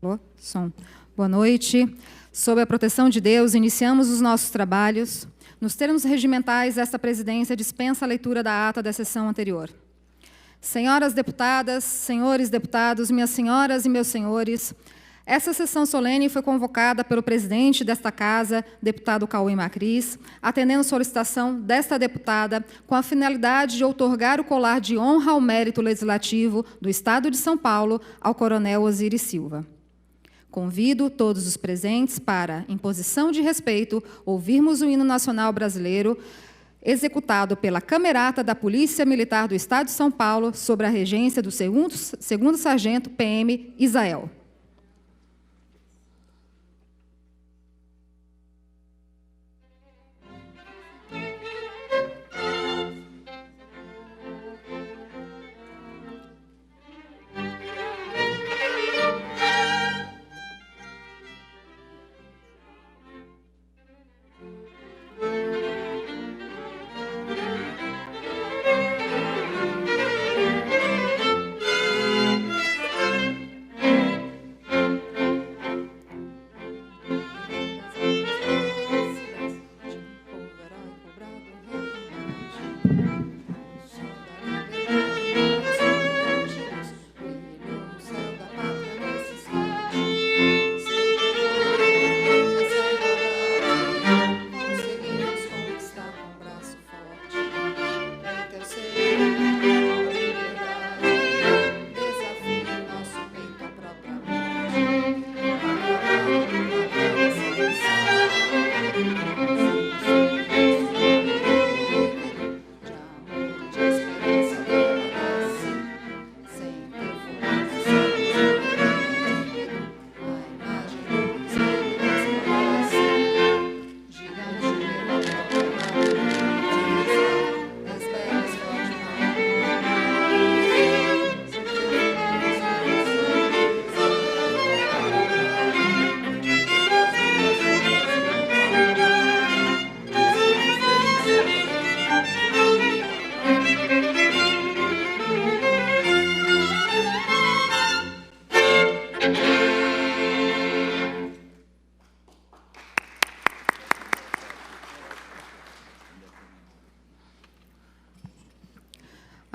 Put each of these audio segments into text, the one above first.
Alô? Som. Boa noite. Sob a proteção de Deus, iniciamos os nossos trabalhos. Nos termos regimentais, esta presidência dispensa a leitura da ata da sessão anterior. Senhoras deputadas, senhores deputados, minhas senhoras e meus senhores, essa sessão solene foi convocada pelo presidente desta Casa, deputado Cauê Macris, atendendo solicitação desta deputada com a finalidade de outorgar o colar de honra ao mérito legislativo do Estado de São Paulo ao coronel Osiris Silva. Convido todos os presentes para, em posição de respeito, ouvirmos o hino nacional brasileiro, executado pela Camerata da Polícia Militar do Estado de São Paulo, sob a regência do segundo sargento PM Isael.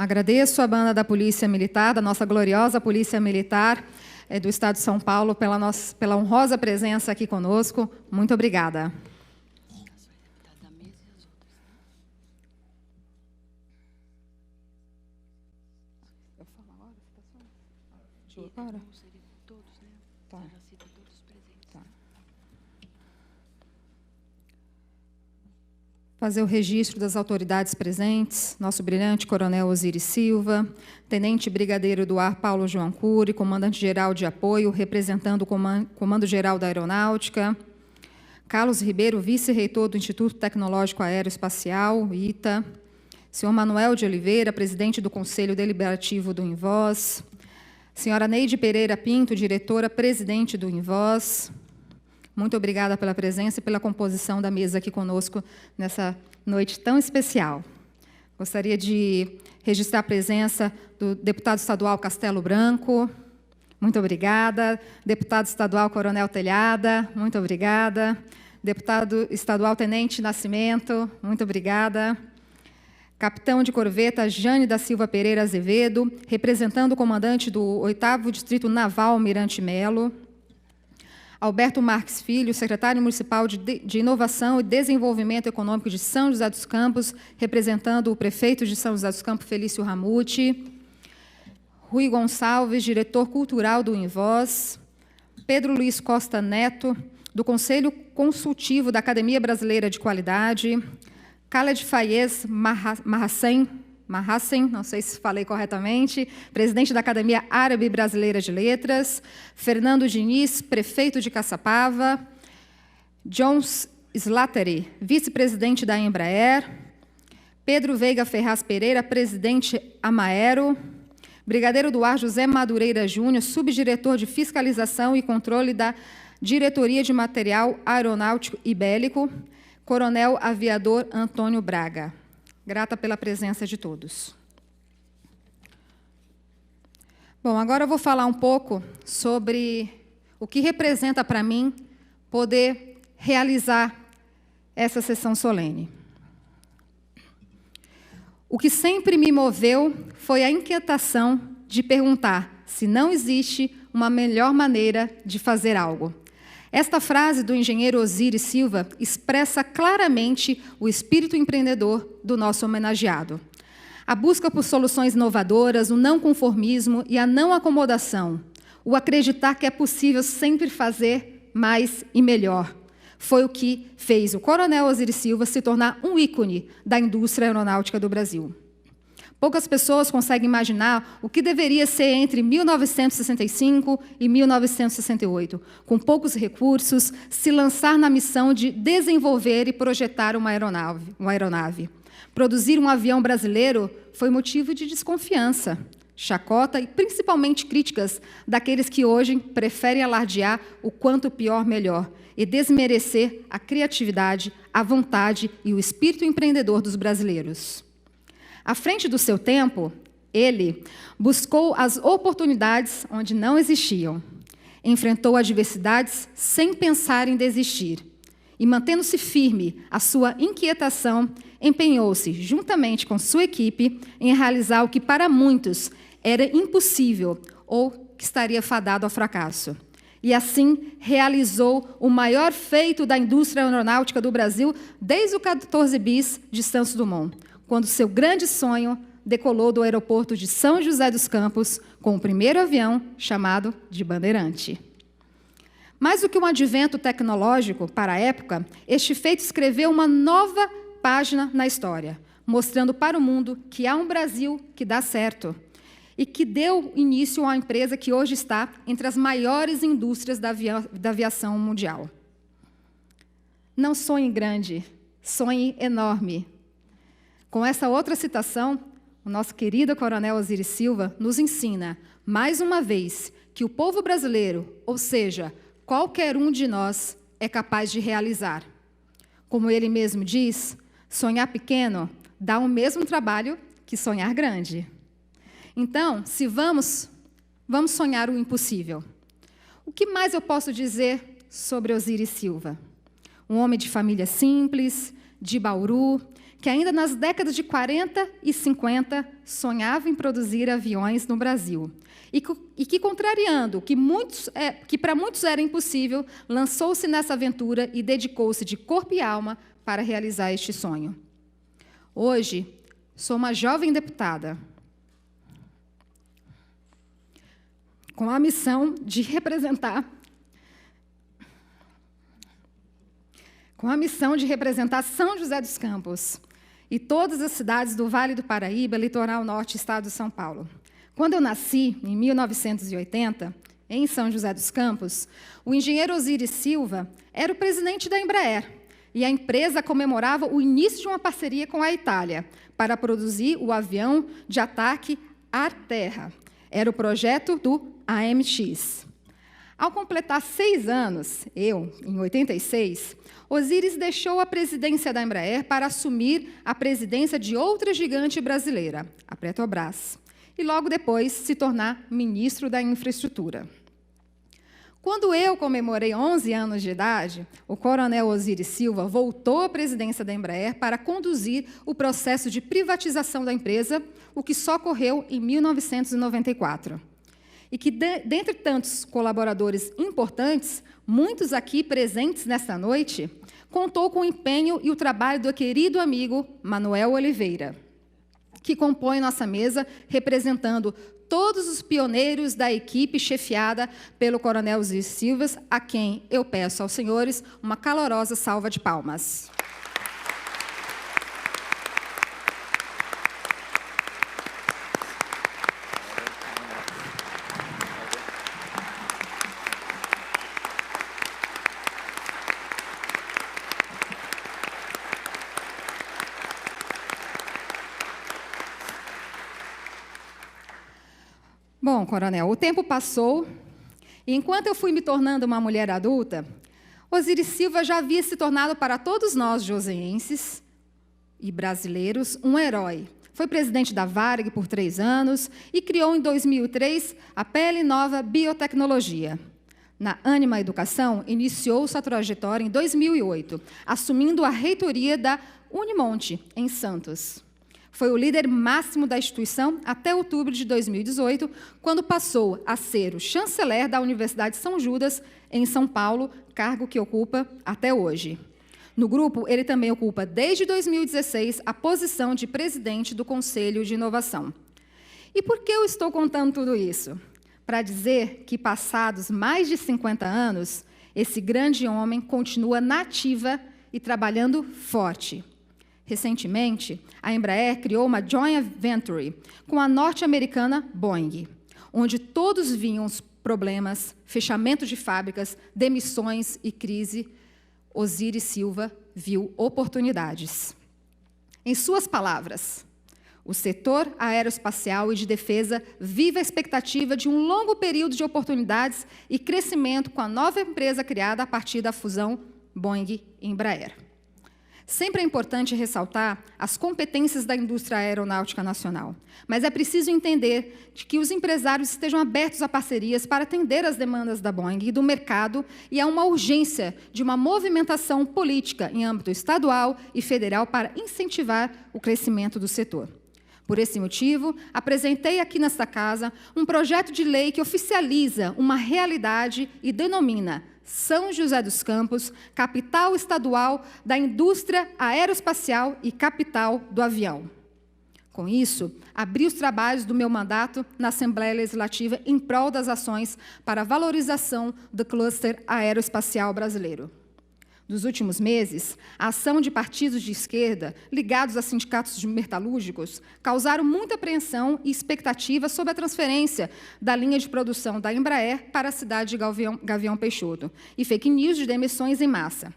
Agradeço à banda da Polícia Militar, da nossa gloriosa Polícia Militar do Estado de São Paulo, pela honrosa presença aqui conosco. Muito obrigada. Eu falo agora? Deixa eu agora? Tá. Tá. Fazer o registro das autoridades presentes, nosso brilhante coronel Osiris Silva, tenente brigadeiro do ar Paulo João Cury, comandante-geral de apoio, representando o Comando-Geral da Aeronáutica, Carlos Ribeiro, vice-reitor do Instituto Tecnológico Aeroespacial, ITA, senhor Manuel de Oliveira, presidente do Conselho Deliberativo do INVOS, senhora Neide Pereira Pinto, diretora-presidente do INVOS. Muito obrigada pela presença e pela composição da mesa aqui conosco nessa noite tão especial. Gostaria de registrar a presença do deputado estadual Castelo Branco. Muito obrigada. Deputado estadual Coronel Telhada. Muito obrigada. Deputado estadual Tenente Nascimento. Muito obrigada. Capitão de corveta Jane da Silva Pereira Azevedo, representando o comandante do 8º Distrito Naval Mirante Melo. Alberto Marques Filho, secretário municipal de Inovação e Desenvolvimento Econômico de São José dos Campos, representando o prefeito de São José dos Campos, Felício Ramute. Rui Gonçalves, diretor cultural do INVOS. Pedro Luiz Costa Neto, do Conselho Consultivo da Academia Brasileira de Qualidade. Khaled Fayez Marhassen, não sei se falei corretamente, presidente da Academia Árabe Brasileira de Letras, Fernando Diniz, prefeito de Caçapava, John Slattery, vice-presidente da Embraer, Pedro Veiga Ferraz Pereira, presidente Amaero, brigadeiro do ar José Madureira Júnior, subdiretor de Fiscalização e Controle da Diretoria de Material Aeronáutico e Bélico, coronel aviador Antônio Braga. Grata pela presença de todos. Bom, agora eu vou falar um pouco sobre o que representa para mim poder realizar essa sessão solene. O que sempre me moveu foi a inquietação de perguntar se não existe uma melhor maneira de fazer algo. Esta frase do engenheiro Osiris Silva expressa claramente o espírito empreendedor do nosso homenageado. A busca por soluções inovadoras, o não conformismo e a não acomodação, o acreditar que é possível sempre fazer mais e melhor, foi o que fez o Coronel Osiris Silva se tornar um ícone da indústria aeronáutica do Brasil. Poucas pessoas conseguem imaginar o que deveria ser entre 1965 e 1968, com poucos recursos, se lançar na missão de desenvolver e projetar uma aeronave. Produzir um avião brasileiro foi motivo de desconfiança, chacota e principalmente críticas daqueles que hoje preferem alardear o quanto pior melhor e desmerecer a criatividade, a vontade e o espírito empreendedor dos brasileiros. À frente do seu tempo, ele buscou as oportunidades onde não existiam, enfrentou adversidades sem pensar em desistir e, mantendo-se firme a sua inquietação, empenhou-se, juntamente com sua equipe, em realizar o que para muitos era impossível ou que estaria fadado ao fracasso. E, assim, realizou o maior feito da indústria aeronáutica do Brasil desde o 14 bis de Santos Dumont, quando seu grande sonho decolou do aeroporto de São José dos Campos com o primeiro avião chamado de Bandeirante. Mais do que um advento tecnológico para a época, este feito escreveu uma nova página na história, mostrando para o mundo que há um Brasil que dá certo e que deu início a uma empresa que hoje está entre as maiores indústrias da aviação mundial. Não sonhe grande, sonhe enorme. Com essa outra citação, o nosso querido Coronel Osiris Silva nos ensina, mais uma vez, que o povo brasileiro, ou seja, qualquer um de nós, é capaz de realizar. Como ele mesmo diz, sonhar pequeno dá o mesmo trabalho que sonhar grande. Então, se vamos sonhar o impossível. O que mais eu posso dizer sobre Osiris Silva? Um homem de família simples, de Bauru, que ainda nas décadas de 40 e 50 sonhava em produzir aviões no Brasil. E que, contrariando o que para muitos era impossível, lançou-se nessa aventura e dedicou-se de corpo e alma para realizar este sonho. Hoje, sou uma jovem deputada, com a missão de representar São José dos Campos e todas as cidades do Vale do Paraíba, litoral norte, estado de São Paulo. Quando eu nasci, em 1980, em São José dos Campos, o engenheiro Osiris Silva era o presidente da Embraer, e a empresa comemorava o início de uma parceria com a Itália para produzir o avião de ataque ar-terra. Era o projeto do AMX. Ao completar 6 anos, em 86, Osiris deixou a presidência da Embraer para assumir a presidência de outra gigante brasileira, a Petrobras, e logo depois se tornar ministro da Infraestrutura. Quando eu comemorei 11 anos de idade, o coronel Osiris Silva voltou à presidência da Embraer para conduzir o processo de privatização da empresa, o que só ocorreu em 1994. E que, dentre tantos colaboradores importantes, muitos aqui presentes nesta noite, contou com o empenho e o trabalho do querido amigo Manuel Oliveira, que compõe nossa mesa, representando todos os pioneiros da equipe chefiada pelo coronel Osiris Silva, a quem eu peço aos senhores uma calorosa salva de palmas. Bom, coronel, o tempo passou, e enquanto eu fui me tornando uma mulher adulta, Osiris Silva já havia se tornado para todos nós, joseenses e brasileiros, um herói. Foi presidente da Varig por 3 anos e criou, em 2003, a PL Nova Biotecnologia. na Ânima Educação, iniciou sua trajetória em 2008, assumindo a reitoria da Unimonte, em Santos. Foi o líder máximo da instituição até outubro de 2018, quando passou a ser o chanceler da Universidade São Judas, em São Paulo, cargo que ocupa até hoje. No grupo, ele também ocupa, desde 2016, a posição de presidente do Conselho de Inovação. E por que eu estou contando tudo isso? Para dizer que, passados mais de 50 anos, esse grande homem continua na ativa e trabalhando forte. Recentemente, a Embraer criou uma joint venture com a norte-americana Boeing, onde todos viam os problemas, fechamento de fábricas, demissões e crise. Osiris Silva viu oportunidades. Em suas palavras, o setor aeroespacial e de defesa vive a expectativa de um longo período de oportunidades e crescimento com a nova empresa criada a partir da fusão Boeing e Embraer. Sempre é importante ressaltar as competências da indústria aeronáutica nacional, mas é preciso entender que os empresários estejam abertos a parcerias para atender às demandas da Boeing e do mercado, e há uma urgência de uma movimentação política em âmbito estadual e federal para incentivar o crescimento do setor. Por esse motivo, apresentei aqui nesta casa um projeto de lei que oficializa uma realidade e denomina São José dos Campos, capital estadual da indústria aeroespacial e capital do avião. Com isso, abri os trabalhos do meu mandato na Assembleia Legislativa em prol das ações para a valorização do cluster aeroespacial brasileiro. Nos últimos meses, a ação de partidos de esquerda, ligados a sindicatos metalúrgicos, causaram muita apreensão e expectativa sobre a transferência da linha de produção da Embraer para a cidade de Gavião Peixoto e fake news de demissões em massa.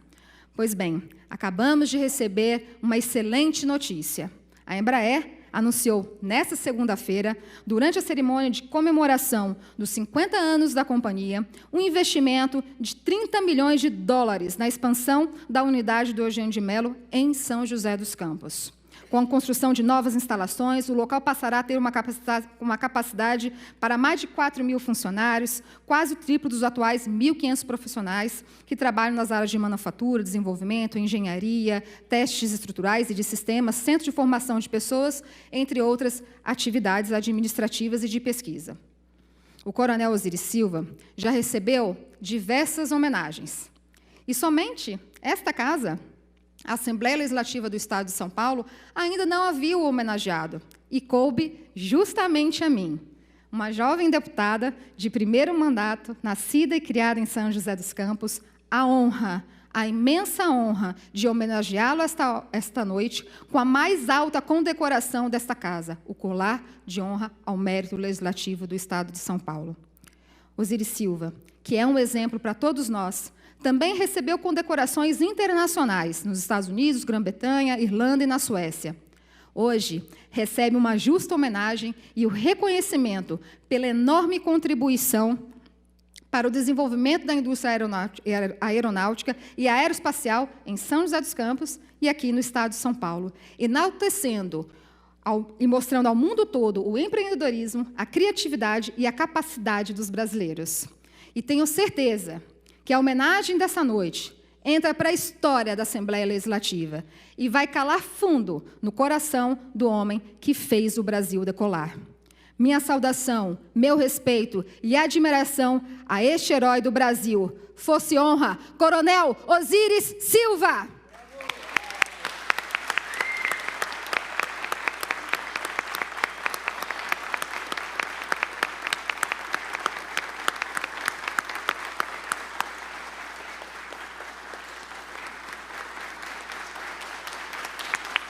Pois bem, acabamos de receber uma excelente notícia. A Embraer anunciou, nesta segunda-feira, durante a cerimônia de comemoração dos 50 anos da companhia, um investimento de 30 milhões de dólares na expansão da unidade do Eugênio de Mello em São José dos Campos. Com a construção de novas instalações, o local passará a ter uma capacidade para mais de 4.000 funcionários, quase o triplo dos atuais 1.500 profissionais que trabalham nas áreas de manufatura, desenvolvimento, engenharia, testes estruturais e de sistemas, centro de formação de pessoas, entre outras atividades administrativas e de pesquisa. O coronel Osiris Silva já recebeu diversas homenagens. E somente esta casa, a Assembleia Legislativa do Estado de São Paulo, ainda não havia o homenageado, e coube justamente a mim, uma jovem deputada de primeiro mandato, nascida e criada em São José dos Campos, a honra, a imensa honra de homenageá-lo esta noite com a mais alta condecoração desta casa, o colar de honra ao mérito legislativo do Estado de São Paulo. Osiris Silva, que é um exemplo para todos nós, também recebeu condecorações internacionais nos Estados Unidos, Grã-Bretanha, Irlanda e na Suécia. Hoje, recebe uma justa homenagem e o reconhecimento pela enorme contribuição para o desenvolvimento da indústria aeronáutica e aeroespacial em São José dos Campos e aqui no Estado de São Paulo, enaltecendo e mostrando ao mundo todo o empreendedorismo, a criatividade e a capacidade dos brasileiros. E tenho certeza que a homenagem dessa noite entra para a história da Assembleia Legislativa e vai calar fundo no coração do homem que fez o Brasil decolar. Minha saudação, meu respeito e admiração a este herói do Brasil. Fosse honra, Coronel Osiris Silva!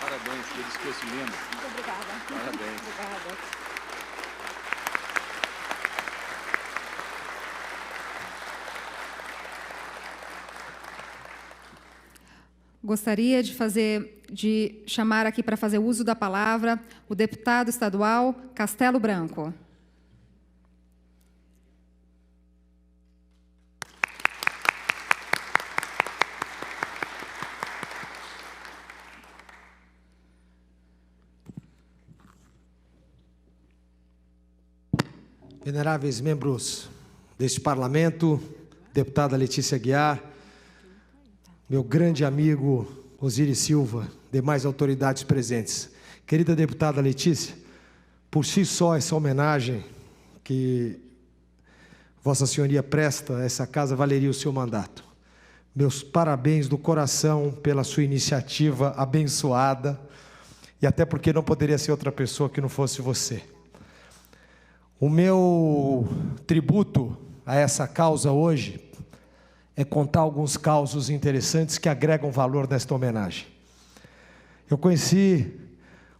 Parabéns pelo discurso lindo. Muito obrigada. Parabéns. Obrigada. Gostaria de chamar aqui para fazer uso da palavra o deputado estadual Castelo Branco. Veneráveis membros deste Parlamento, deputada Letícia Aguiar, meu grande amigo Osiris Silva, demais autoridades presentes. Querida deputada Letícia, por si só essa homenagem que Vossa Senhoria presta a essa casa valeria o seu mandato. Meus parabéns do coração pela sua iniciativa abençoada, e até porque não poderia ser outra pessoa que não fosse você. O meu tributo a essa causa hoje é contar alguns causos interessantes que agregam valor nesta homenagem. Eu conheci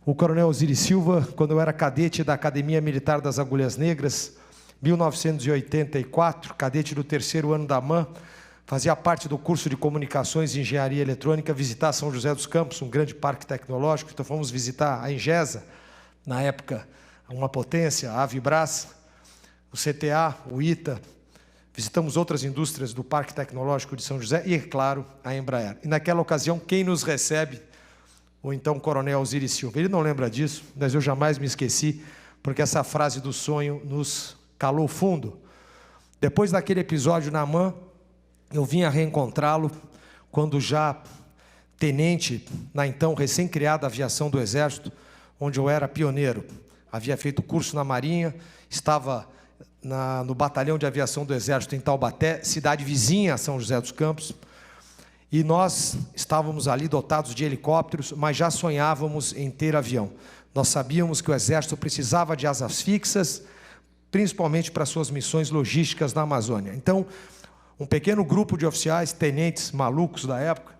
o coronel Osiris Silva quando eu era cadete da Academia Militar das Agulhas Negras, 1984, cadete do 3º ano da AMAN, fazia parte do curso de Comunicações e Engenharia Eletrônica, visitar São José dos Campos, um grande parque tecnológico. Então fomos visitar a Engesa, na época uma potência, a Avibras, o CTA, o ITA, visitamos outras indústrias do Parque Tecnológico de São José e, é claro, a Embraer. E naquela ocasião, quem nos recebe? O então coronel Osiris Silva. Ele não lembra disso, mas eu jamais me esqueci, porque essa frase do sonho nos calou fundo. Depois daquele episódio na AMAN, eu vim a reencontrá-lo quando já tenente na então recém-criada aviação do Exército, onde eu era pioneiro. Havia feito curso na Marinha, estava no batalhão de aviação do Exército em Taubaté, cidade vizinha a São José dos Campos, e nós estávamos ali dotados de helicópteros, mas já sonhávamos em ter avião. Nós sabíamos que o Exército precisava de asas fixas, principalmente para suas missões logísticas na Amazônia. Então, um pequeno grupo de oficiais, tenentes malucos da época,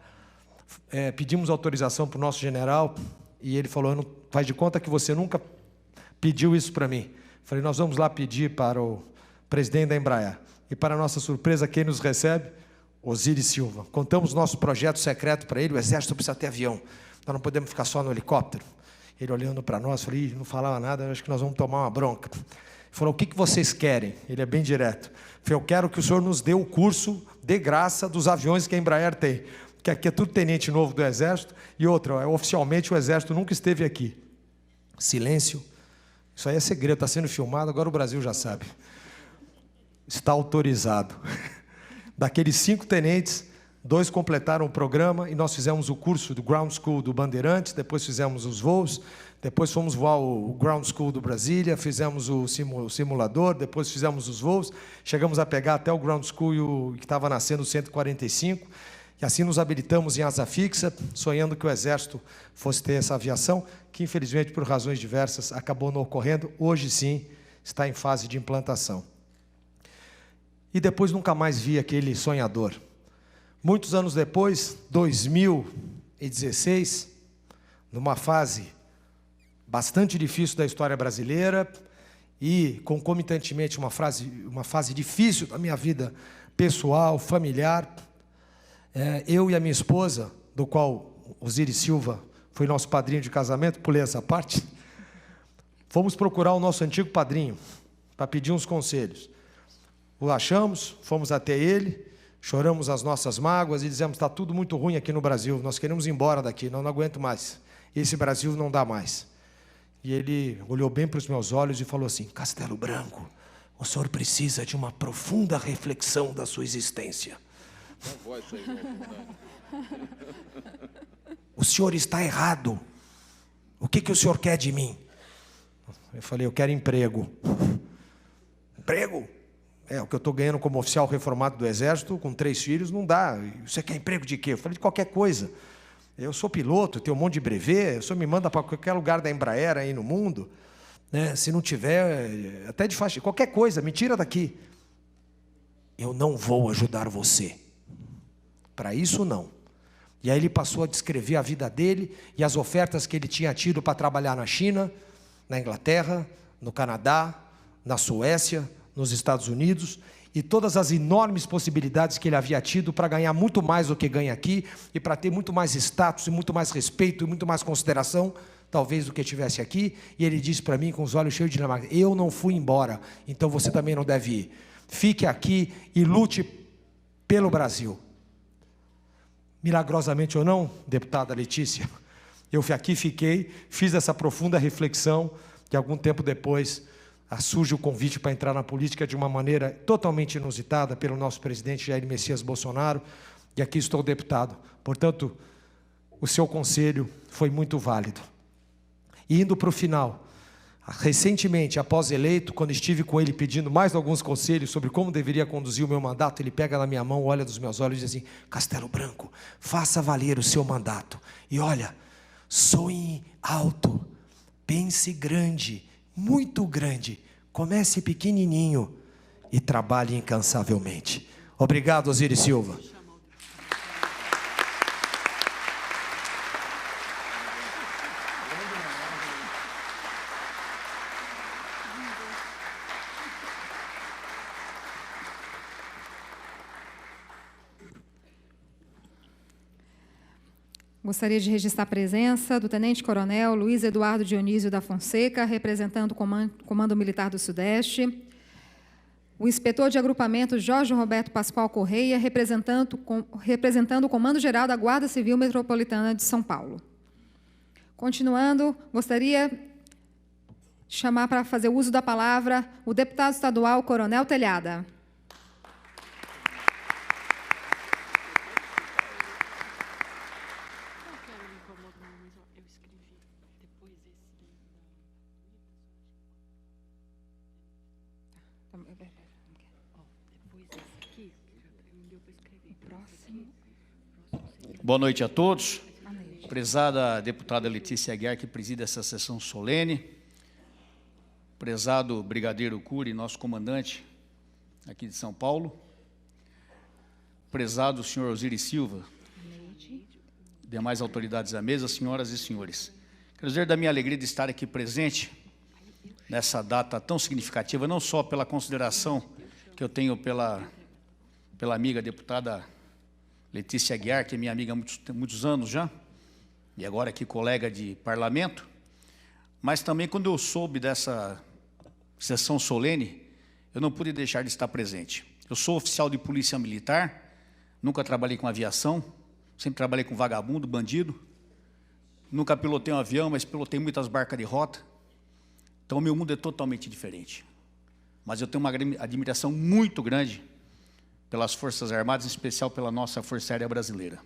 pedimos autorização para o nosso general, e ele falou, faz de conta que você nunca pediu isso para mim. Falei, nós vamos lá pedir para o presidente da Embraer. E para nossa surpresa, quem nos recebe? Osiris Silva. Contamos nosso projeto secreto para ele, o Exército precisa ter avião. Nós não podemos ficar só no helicóptero. Ele olhando para nós, falei, não falava nada, acho que nós vamos tomar uma bronca. Ele falou, o que vocês querem? Ele é bem direto. Falei, eu quero que o senhor nos dê o curso de graça dos aviões que a Embraer tem. Porque aqui é tudo tenente novo do Exército. E outra, oficialmente o Exército nunca esteve aqui. Silêncio. Isso aí é segredo, está sendo filmado, agora o Brasil já sabe. Está autorizado. Daqueles 5 tenentes, 2 completaram o programa e nós fizemos o curso do Ground School do Bandeirantes, depois fizemos os voos, depois fomos voar o Ground School do Brasília, fizemos o simulador, depois fizemos os voos, chegamos a pegar até o Ground School que estava nascendo o 145, e assim nos habilitamos em asa fixa, sonhando que o Exército fosse ter essa aviação, que infelizmente, por razões diversas, acabou não ocorrendo. Hoje sim, está em fase de implantação. E depois nunca mais vi aquele sonhador. Muitos anos depois, 2016, numa fase bastante difícil da história brasileira e, concomitantemente, uma fase difícil da minha vida pessoal, familiar, eu e a minha esposa, do qual Osiris Silva foi nosso padrinho de casamento, pulei essa parte, fomos procurar o nosso antigo padrinho para pedir uns conselhos. O achamos, fomos até ele, choramos as nossas mágoas e dizemos, está tudo muito ruim aqui no Brasil, nós queremos ir embora daqui, não aguento mais, esse Brasil não dá mais. E ele olhou bem para os meus olhos e falou assim, Castelo Branco, o senhor precisa de uma profunda reflexão da sua existência. O senhor está errado. O que o senhor quer de mim? Eu falei, eu quero emprego. Emprego? O que eu estou ganhando como oficial reformado do Exército, com 3 filhos, não dá. Você quer emprego de quê? Eu falei, de qualquer coisa. Eu sou piloto, tenho um monte de brevet, o senhor me manda para qualquer lugar da Embraer aí no mundo, né? Se não tiver, até de faixa, qualquer coisa, me tira daqui. Eu não vou ajudar você. Para isso, não. E aí ele passou a descrever a vida dele e as ofertas que ele tinha tido para trabalhar na China, na Inglaterra, no Canadá, na Suécia, nos Estados Unidos, e todas as enormes possibilidades que ele havia tido para ganhar muito mais do que ganha aqui, e para ter muito mais status, e muito mais respeito, e muito mais consideração, talvez, do que tivesse aqui. E ele disse para mim, com os olhos cheios de lágrimas, eu não fui embora, então você também não deve ir. Fique aqui e lute pelo Brasil. Milagrosamente ou não, deputada Letícia, eu aqui fiquei, fiz essa profunda reflexão, que algum tempo depois surge o convite para entrar na política de uma maneira totalmente inusitada pelo nosso presidente Jair Messias Bolsonaro, e aqui estou deputado. Portanto, o seu conselho foi muito válido. E indo para o final, recentemente, após eleito, quando estive com ele pedindo mais alguns conselhos sobre como deveria conduzir o meu mandato, ele pega na minha mão, olha nos meus olhos e diz assim: Castelo Branco, faça valer o seu mandato. E olha, sonhe alto, pense grande, muito grande, comece pequenininho e trabalhe incansavelmente. Obrigado, Osiris Silva. Gostaria de registrar a presença do Tenente-Coronel Luiz Eduardo Dionísio da Fonseca, representando o Comando Militar do Sudeste. O Inspetor de Agrupamento Jorge Roberto Pascoal Correia, representando o Comando Geral da Guarda Civil Metropolitana de São Paulo. Continuando, gostaria de chamar para fazer uso da palavra o deputado estadual Coronel Telhada. Boa noite a todos. Prezada deputada Letícia Aguiar, que preside essa sessão solene. Prezado brigadeiro Cury, nosso comandante aqui de São Paulo. Prezado senhor Osiris Silva. Demais autoridades da mesa, senhoras e senhores. Quero dizer da minha alegria de estar aqui presente nessa data tão significativa, não só pela consideração que eu tenho pela amiga deputada Letícia Aguiar, que é minha amiga há muitos anos já, e agora aqui colega de parlamento, mas também quando eu soube dessa sessão solene, eu não pude deixar de estar presente. Eu sou oficial de polícia militar, nunca trabalhei com aviação, sempre trabalhei com vagabundo, bandido, nunca pilotei um avião, mas pilotei muitas barcas de rota, então o meu mundo é totalmente diferente. Mas eu tenho uma admiração muito grande pelas Forças Armadas, em especial pela nossa Força Aérea Brasileira.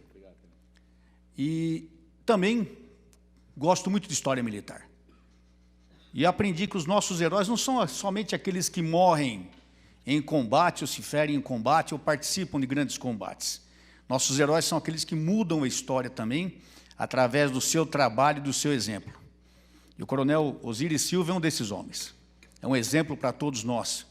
E também gosto muito de história militar. E aprendi que os nossos heróis não são somente aqueles que morrem em combate, ou se ferem em combate, ou participam de grandes combates. Nossos heróis são aqueles que mudam a história também, através do seu trabalho e do seu exemplo. E o coronel Osiris Silva é um desses homens. É um exemplo para todos nós.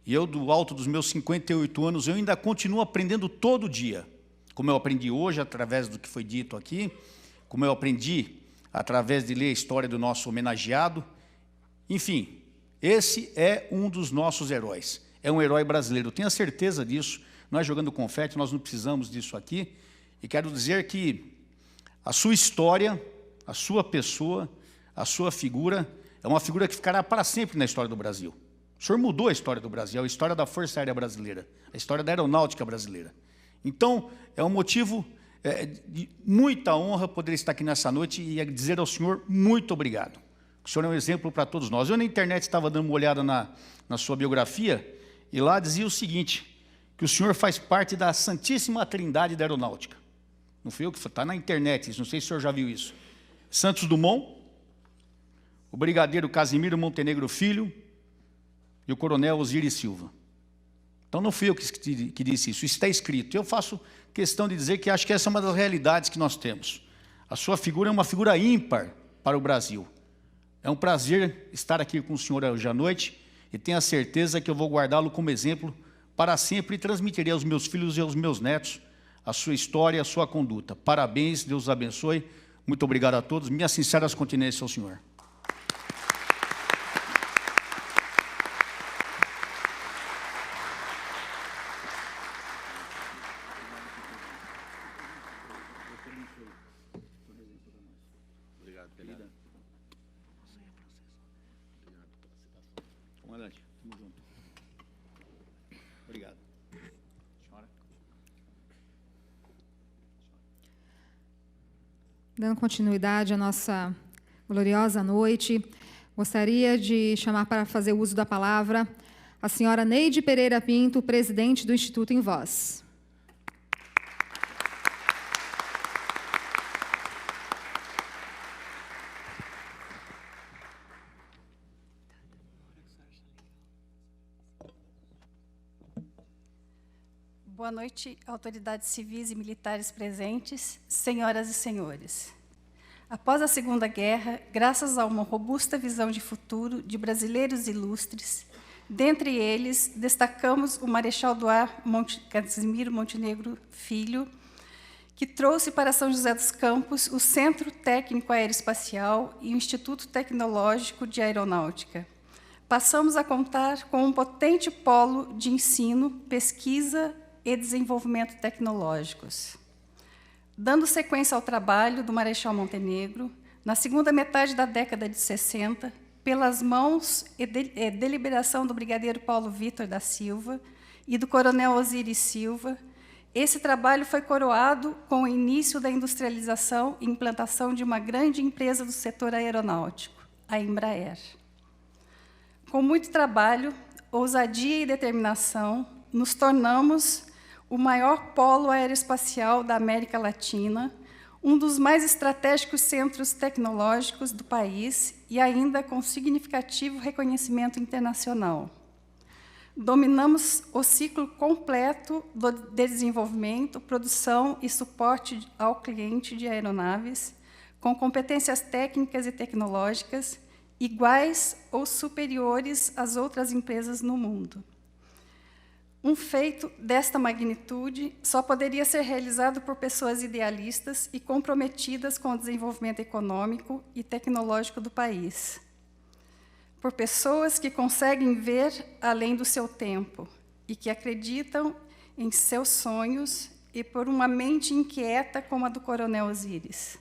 E eu, do alto dos meus 58 anos, eu ainda continuo aprendendo todo dia. Como eu aprendi hoje, através do que foi dito aqui, como eu aprendi através de ler a história do nosso homenageado. Enfim, esse é um dos nossos heróis. É um herói brasileiro, tenha certeza disso. Não é jogando confete, nós não precisamos disso aqui. E quero dizer que a sua história, a sua pessoa, a sua figura, é uma figura que ficará para sempre na história do Brasil. O senhor mudou a história do Brasil, a história da Força Aérea Brasileira, a história da Aeronáutica Brasileira. Então, é um motivo de muita honra poder estar aqui nessa noite e dizer ao senhor muito obrigado. O senhor é um exemplo para todos nós. Eu na internet estava dando uma olhada na sua biografia e lá dizia o seguinte, que o senhor faz parte da Santíssima Trindade da Aeronáutica. Não fui eu que está na internet, isso, não sei se o senhor já viu isso. Santos Dumont, o brigadeiro Casimiro Montenegro Filho, e o coronel Osiris Silva. Então não fui eu que disse isso, está escrito. Eu faço questão de dizer que acho que essa é uma das realidades que nós temos. A sua figura é uma figura ímpar para o Brasil. É um prazer estar aqui com o senhor hoje à noite e tenho a certeza que eu vou guardá-lo como exemplo para sempre e transmitirei aos meus filhos e aos meus netos a sua história e a sua conduta. Parabéns, Deus os abençoe. Muito obrigado a todos. Minhas sinceras continências ao senhor. Comandante, tamo junto. Obrigado. Senhora. Dando continuidade à nossa gloriosa noite, Gostaria de chamar para fazer uso da palavra a senhora Neide Pereira Pinto, presidente do Instituto Em Voz. Boa noite, autoridades civis e militares presentes, senhoras e senhores. Após a Segunda Guerra, graças a uma robusta visão de futuro de brasileiros ilustres, dentre eles, destacamos o Marechal do Ar Casimiro Montenegro Filho, que trouxe para São José dos Campos o Centro Técnico Aeroespacial e o Instituto Tecnológico de Aeronáutica. Passamos a contar com um potente polo de ensino, pesquisa e desenvolvimento tecnológicos. Dando sequência ao trabalho do Marechal Montenegro, na segunda metade da década de 60, pelas mãos e deliberação do brigadeiro Paulo Vitor da Silva e do coronel Osiris Silva, esse trabalho foi coroado com o início da industrialização e implantação de uma grande empresa do setor aeronáutico, a Embraer. Com muito trabalho, ousadia e determinação, nos tornamos o maior polo aeroespacial da América Latina, um dos mais estratégicos centros tecnológicos do país e ainda com significativo reconhecimento internacional. Dominamos o ciclo completo de desenvolvimento, produção e suporte ao cliente de aeronaves, com competências técnicas e tecnológicas iguais ou superiores às outras empresas no mundo. Um feito desta magnitude só poderia ser realizado por pessoas idealistas e comprometidas com o desenvolvimento econômico e tecnológico do país. Por pessoas que conseguem ver além do seu tempo e que acreditam em seus sonhos e por uma mente inquieta como a do coronel Osiris.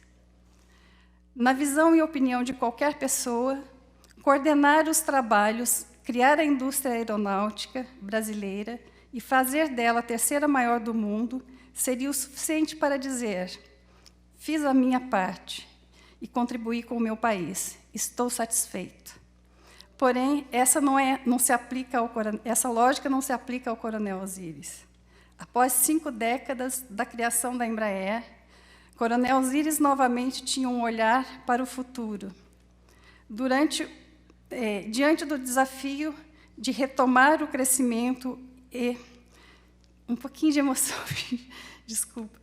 Na visão e opinião de qualquer pessoa, coordenar os trabalhos, criar a indústria aeronáutica brasileira e fazer dela a terceira maior do mundo seria o suficiente para dizer: fiz a minha parte e contribuí com o meu país, estou satisfeito. Porém, essa lógica não se aplica ao coronel Osiris. Após 5 décadas da criação da Embraer, coronel Osiris novamente tinha um olhar para o futuro. Diante do desafio de retomar o crescimento e um pouquinho de emoção, desculpa.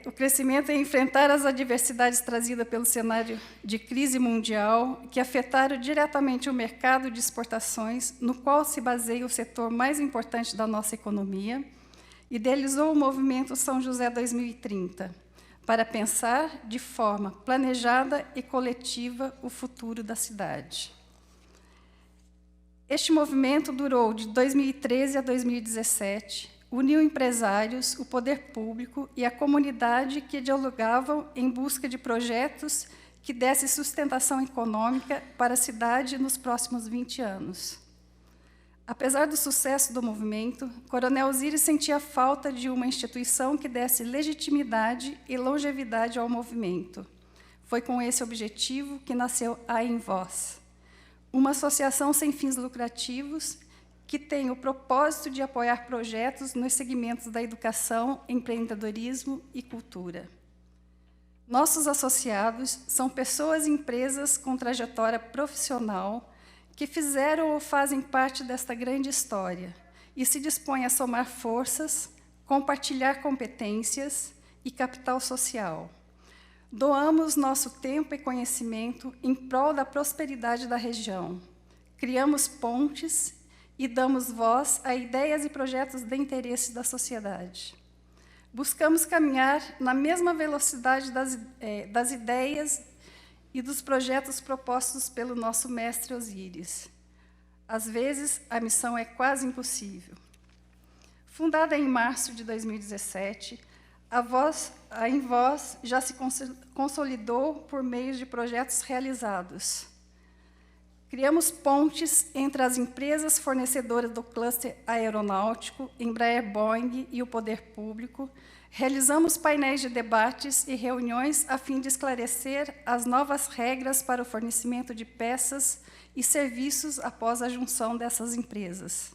O crescimento é enfrentar as adversidades trazidas pelo cenário de crise mundial que afetaram diretamente o mercado de exportações, no qual se baseia o setor mais importante da nossa economia, idealizou o movimento São José 2030, para pensar de forma planejada e coletiva o futuro da cidade. Este movimento durou de 2013 a 2017, uniu empresários, o poder público e a comunidade que dialogavam em busca de projetos que dessem sustentação econômica para a cidade nos próximos 20 anos. Apesar do sucesso do movimento, coronel Osiris sentia falta de uma instituição que desse legitimidade e longevidade ao movimento. Foi com esse objetivo que nasceu a Em Voz, uma associação sem fins lucrativos que tem o propósito de apoiar projetos nos segmentos da educação, empreendedorismo e cultura. Nossos associados são pessoas e empresas com trajetória profissional que fizeram ou fazem parte desta grande história e se dispõem a somar forças, compartilhar competências e capital social. Doamos nosso tempo e conhecimento em prol da prosperidade da região. Criamos pontes e damos voz a ideias e projetos de interesse da sociedade. Buscamos caminhar na mesma velocidade das ideias e dos projetos propostos pelo nosso mestre Osiris. Às vezes, a missão é quase impossível. Fundada em março de 2017, a Em Voz já se consolidou por meio de projetos realizados. Criamos pontes entre as empresas fornecedoras do cluster aeronáutico, Embraer, Boeing e o poder público. Realizamos painéis de debates e reuniões a fim de esclarecer as novas regras para o fornecimento de peças e serviços após a junção dessas empresas.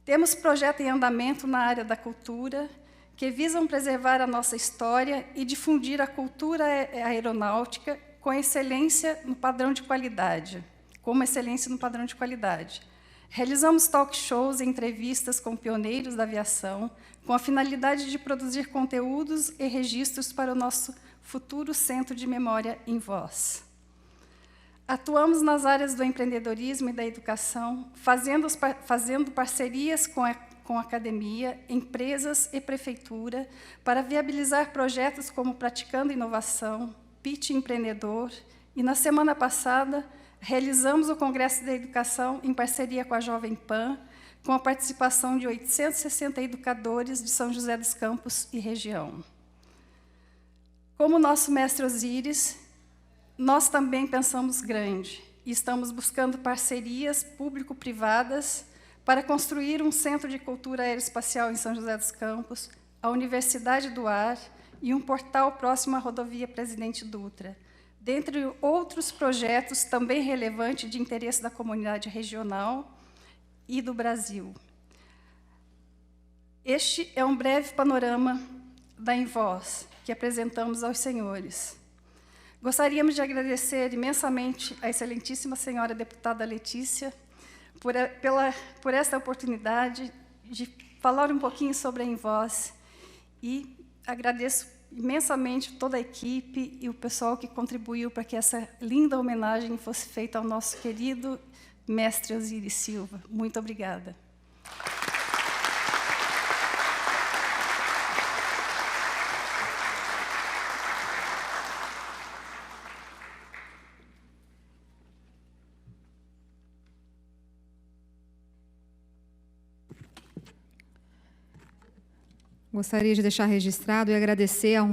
Temos projeto em andamento na área da cultura, que visam preservar a nossa história e difundir a cultura aeronáutica com excelência no padrão de qualidade. Realizamos talk shows e entrevistas com pioneiros da aviação, com a finalidade de produzir conteúdos e registros para o nosso futuro Centro de Memória em Voz. Atuamos nas áreas do empreendedorismo e da educação, fazendo parcerias com a academia, empresas e prefeitura, para viabilizar projetos como Praticando Inovação, Pitch Empreendedor, e, na semana passada, realizamos o Congresso da Educação em parceria com a Jovem Pan, com a participação de 860 educadores de São José dos Campos e região. Como nosso mestre Osíris, nós também pensamos grande e estamos buscando parcerias público-privadas para construir um centro de cultura aeroespacial em São José dos Campos, a Universidade do Ar e um portal próximo à rodovia Presidente Dutra, dentre outros projetos também relevantes de interesse da comunidade regional e do Brasil. Este é um breve panorama da Envoz que apresentamos aos senhores. Gostaríamos de agradecer imensamente à excelentíssima senhora deputada Letícia por esta oportunidade de falar um pouquinho sobre a Envoz, e agradeço imensamente toda a equipe e o pessoal que contribuiu para que essa linda homenagem fosse feita ao nosso querido mestre Osíris Silva. Muito obrigada. Gostaria de deixar registrado e agradecer a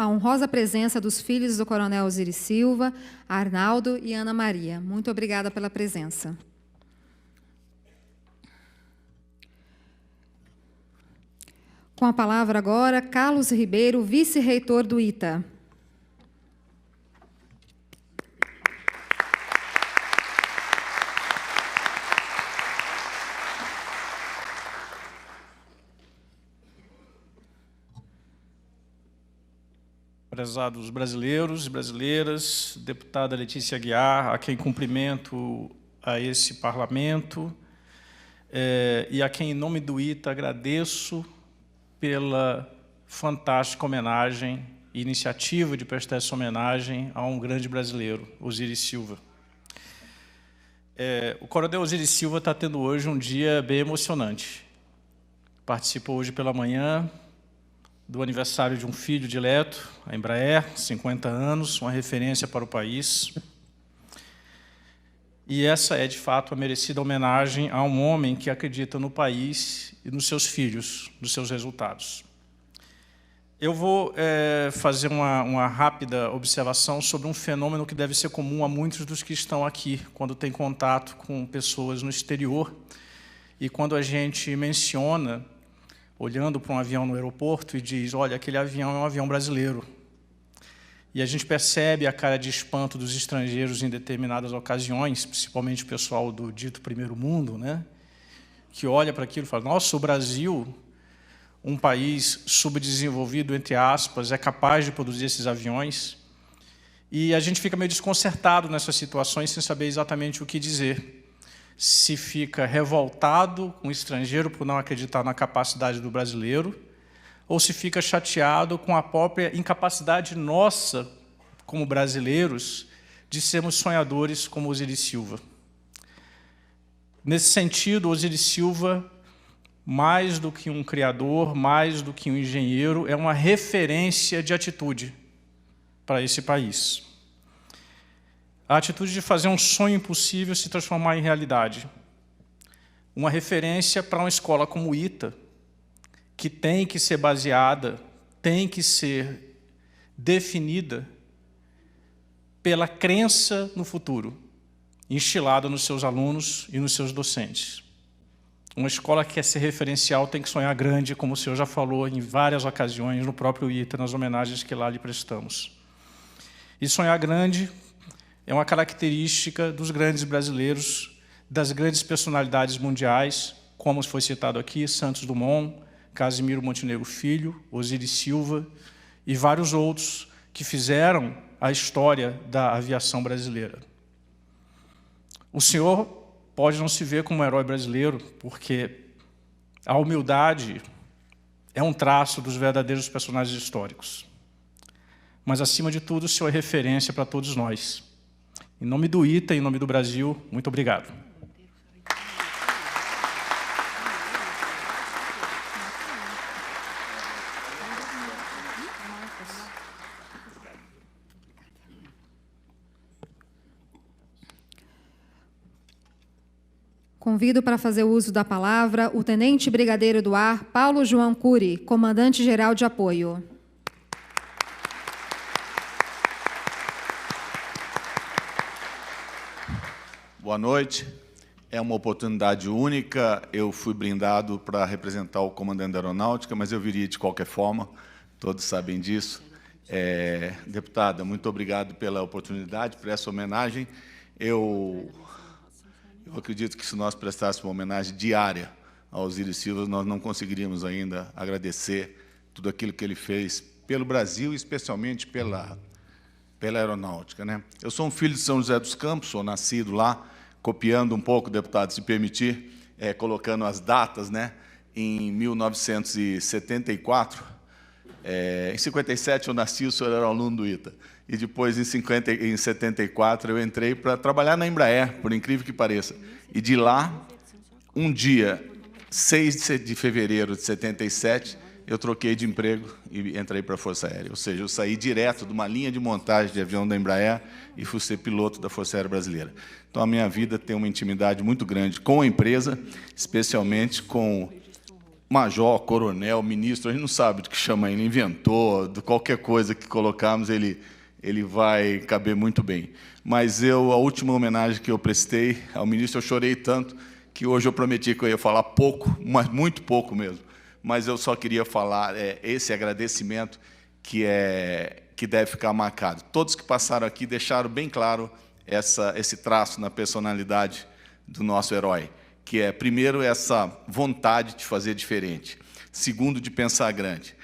honrosa presença dos filhos do coronel Osíris Silva, Arnaldo e Ana Maria. Muito obrigada pela presença. Com a palavra agora, Carlos Ribeiro, vice-reitor do ITA. Prezados brasileiros e brasileiras, deputada Letícia Aguiar, a quem cumprimento a esse parlamento, e a quem, em nome do ITA, agradeço pela fantástica homenagem e iniciativa de prestar essa homenagem a um grande brasileiro, Osíris Silva. O coronel Osíris Silva está tendo hoje um dia bem emocionante. Participou hoje pela manhã do aniversário de um filho dileto, a Embraer, 50 anos, uma referência para o país. E essa é, de fato, a merecida homenagem a um homem que acredita no país e nos seus filhos, nos seus resultados. Eu vou fazer uma rápida observação sobre um fenômeno que deve ser comum a muitos dos que estão aqui, quando tem contato com pessoas no exterior, e quando a gente menciona, olhando para um avião no aeroporto e diz, olha, aquele avião é um avião brasileiro. E a gente percebe a cara de espanto dos estrangeiros em determinadas ocasiões, principalmente o pessoal do dito primeiro mundo, né, que olha para aquilo e fala, nossa, o Brasil, um país subdesenvolvido, entre aspas, é capaz de produzir esses aviões. E a gente fica meio desconcertado nessas situações, sem saber exatamente o que dizer. Se fica revoltado com o estrangeiro por não acreditar na capacidade do brasileiro, ou se fica chateado com a própria incapacidade nossa, como brasileiros, de sermos sonhadores como Osíris Silva. Nesse sentido, Osíris Silva, mais do que um criador, mais do que um engenheiro, é uma referência de atitude para esse país. A atitude de fazer um sonho impossível se transformar em realidade. Uma referência para uma escola como o ITA, que tem que ser baseada, tem que ser definida pela crença no futuro. instilada nos seus alunos e nos seus docentes. Uma escola que quer ser referencial tem que sonhar grande, como o senhor já falou em várias ocasiões no próprio ITA, nas homenagens que lá lhe prestamos. E sonhar grande é uma característica dos grandes brasileiros, das grandes personalidades mundiais, como foi citado aqui, Santos Dumont, Casimiro Montenegro Filho, Osiris Silva e vários outros que fizeram a história da aviação brasileira. O senhor pode não se ver como um herói brasileiro, porque a humildade é um traço dos verdadeiros personagens históricos. Mas, acima de tudo, o senhor é referência para todos nós. Em nome do ITA, em nome do Brasil, muito obrigado. Convido para fazer uso da palavra o Tenente Brigadeiro do Ar, Paulo João Cury, Comandante-Geral de Apoio. Boa noite. É uma oportunidade única. Eu fui brindado para representar o comandante da Aeronáutica, mas eu viria de qualquer forma, todos sabem disso. Deputada, muito obrigado pela oportunidade, por essa homenagem. Eu acredito que se nós prestássemos uma homenagem diária ao Osiris Silva, nós não conseguiríamos ainda agradecer tudo aquilo que ele fez pelo Brasil, e especialmente pela aeronáutica, né? Eu sou um filho de São José dos Campos, sou nascido lá, copiando um pouco, deputado, se permitir, colocando as datas, né? Em 1974, em 57 eu nasci, o senhor era aluno do ITA. E depois, em 74, eu entrei para trabalhar na Embraer, por incrível que pareça. E de lá, um dia, 6 de fevereiro de 77, eu troquei de emprego e entrei para a Força Aérea. Ou seja, eu saí direto de uma linha de montagem de avião da Embraer e fui ser piloto da Força Aérea Brasileira. Então, a minha vida tem uma intimidade muito grande com a empresa, especialmente com major, coronel, ministro. A gente não sabe do que chama ele, inventor, de qualquer coisa que colocarmos, ele vai caber muito bem. Mas a última homenagem que eu prestei ao ministro, eu chorei tanto que hoje eu prometi que eu ia falar pouco, mas muito pouco mesmo. Mas eu só queria falar esse agradecimento que deve ficar marcado. Todos que passaram aqui deixaram bem claro esse traço na personalidade do nosso herói, que é, primeiro, essa vontade de fazer diferente. Segundo, de pensar grande.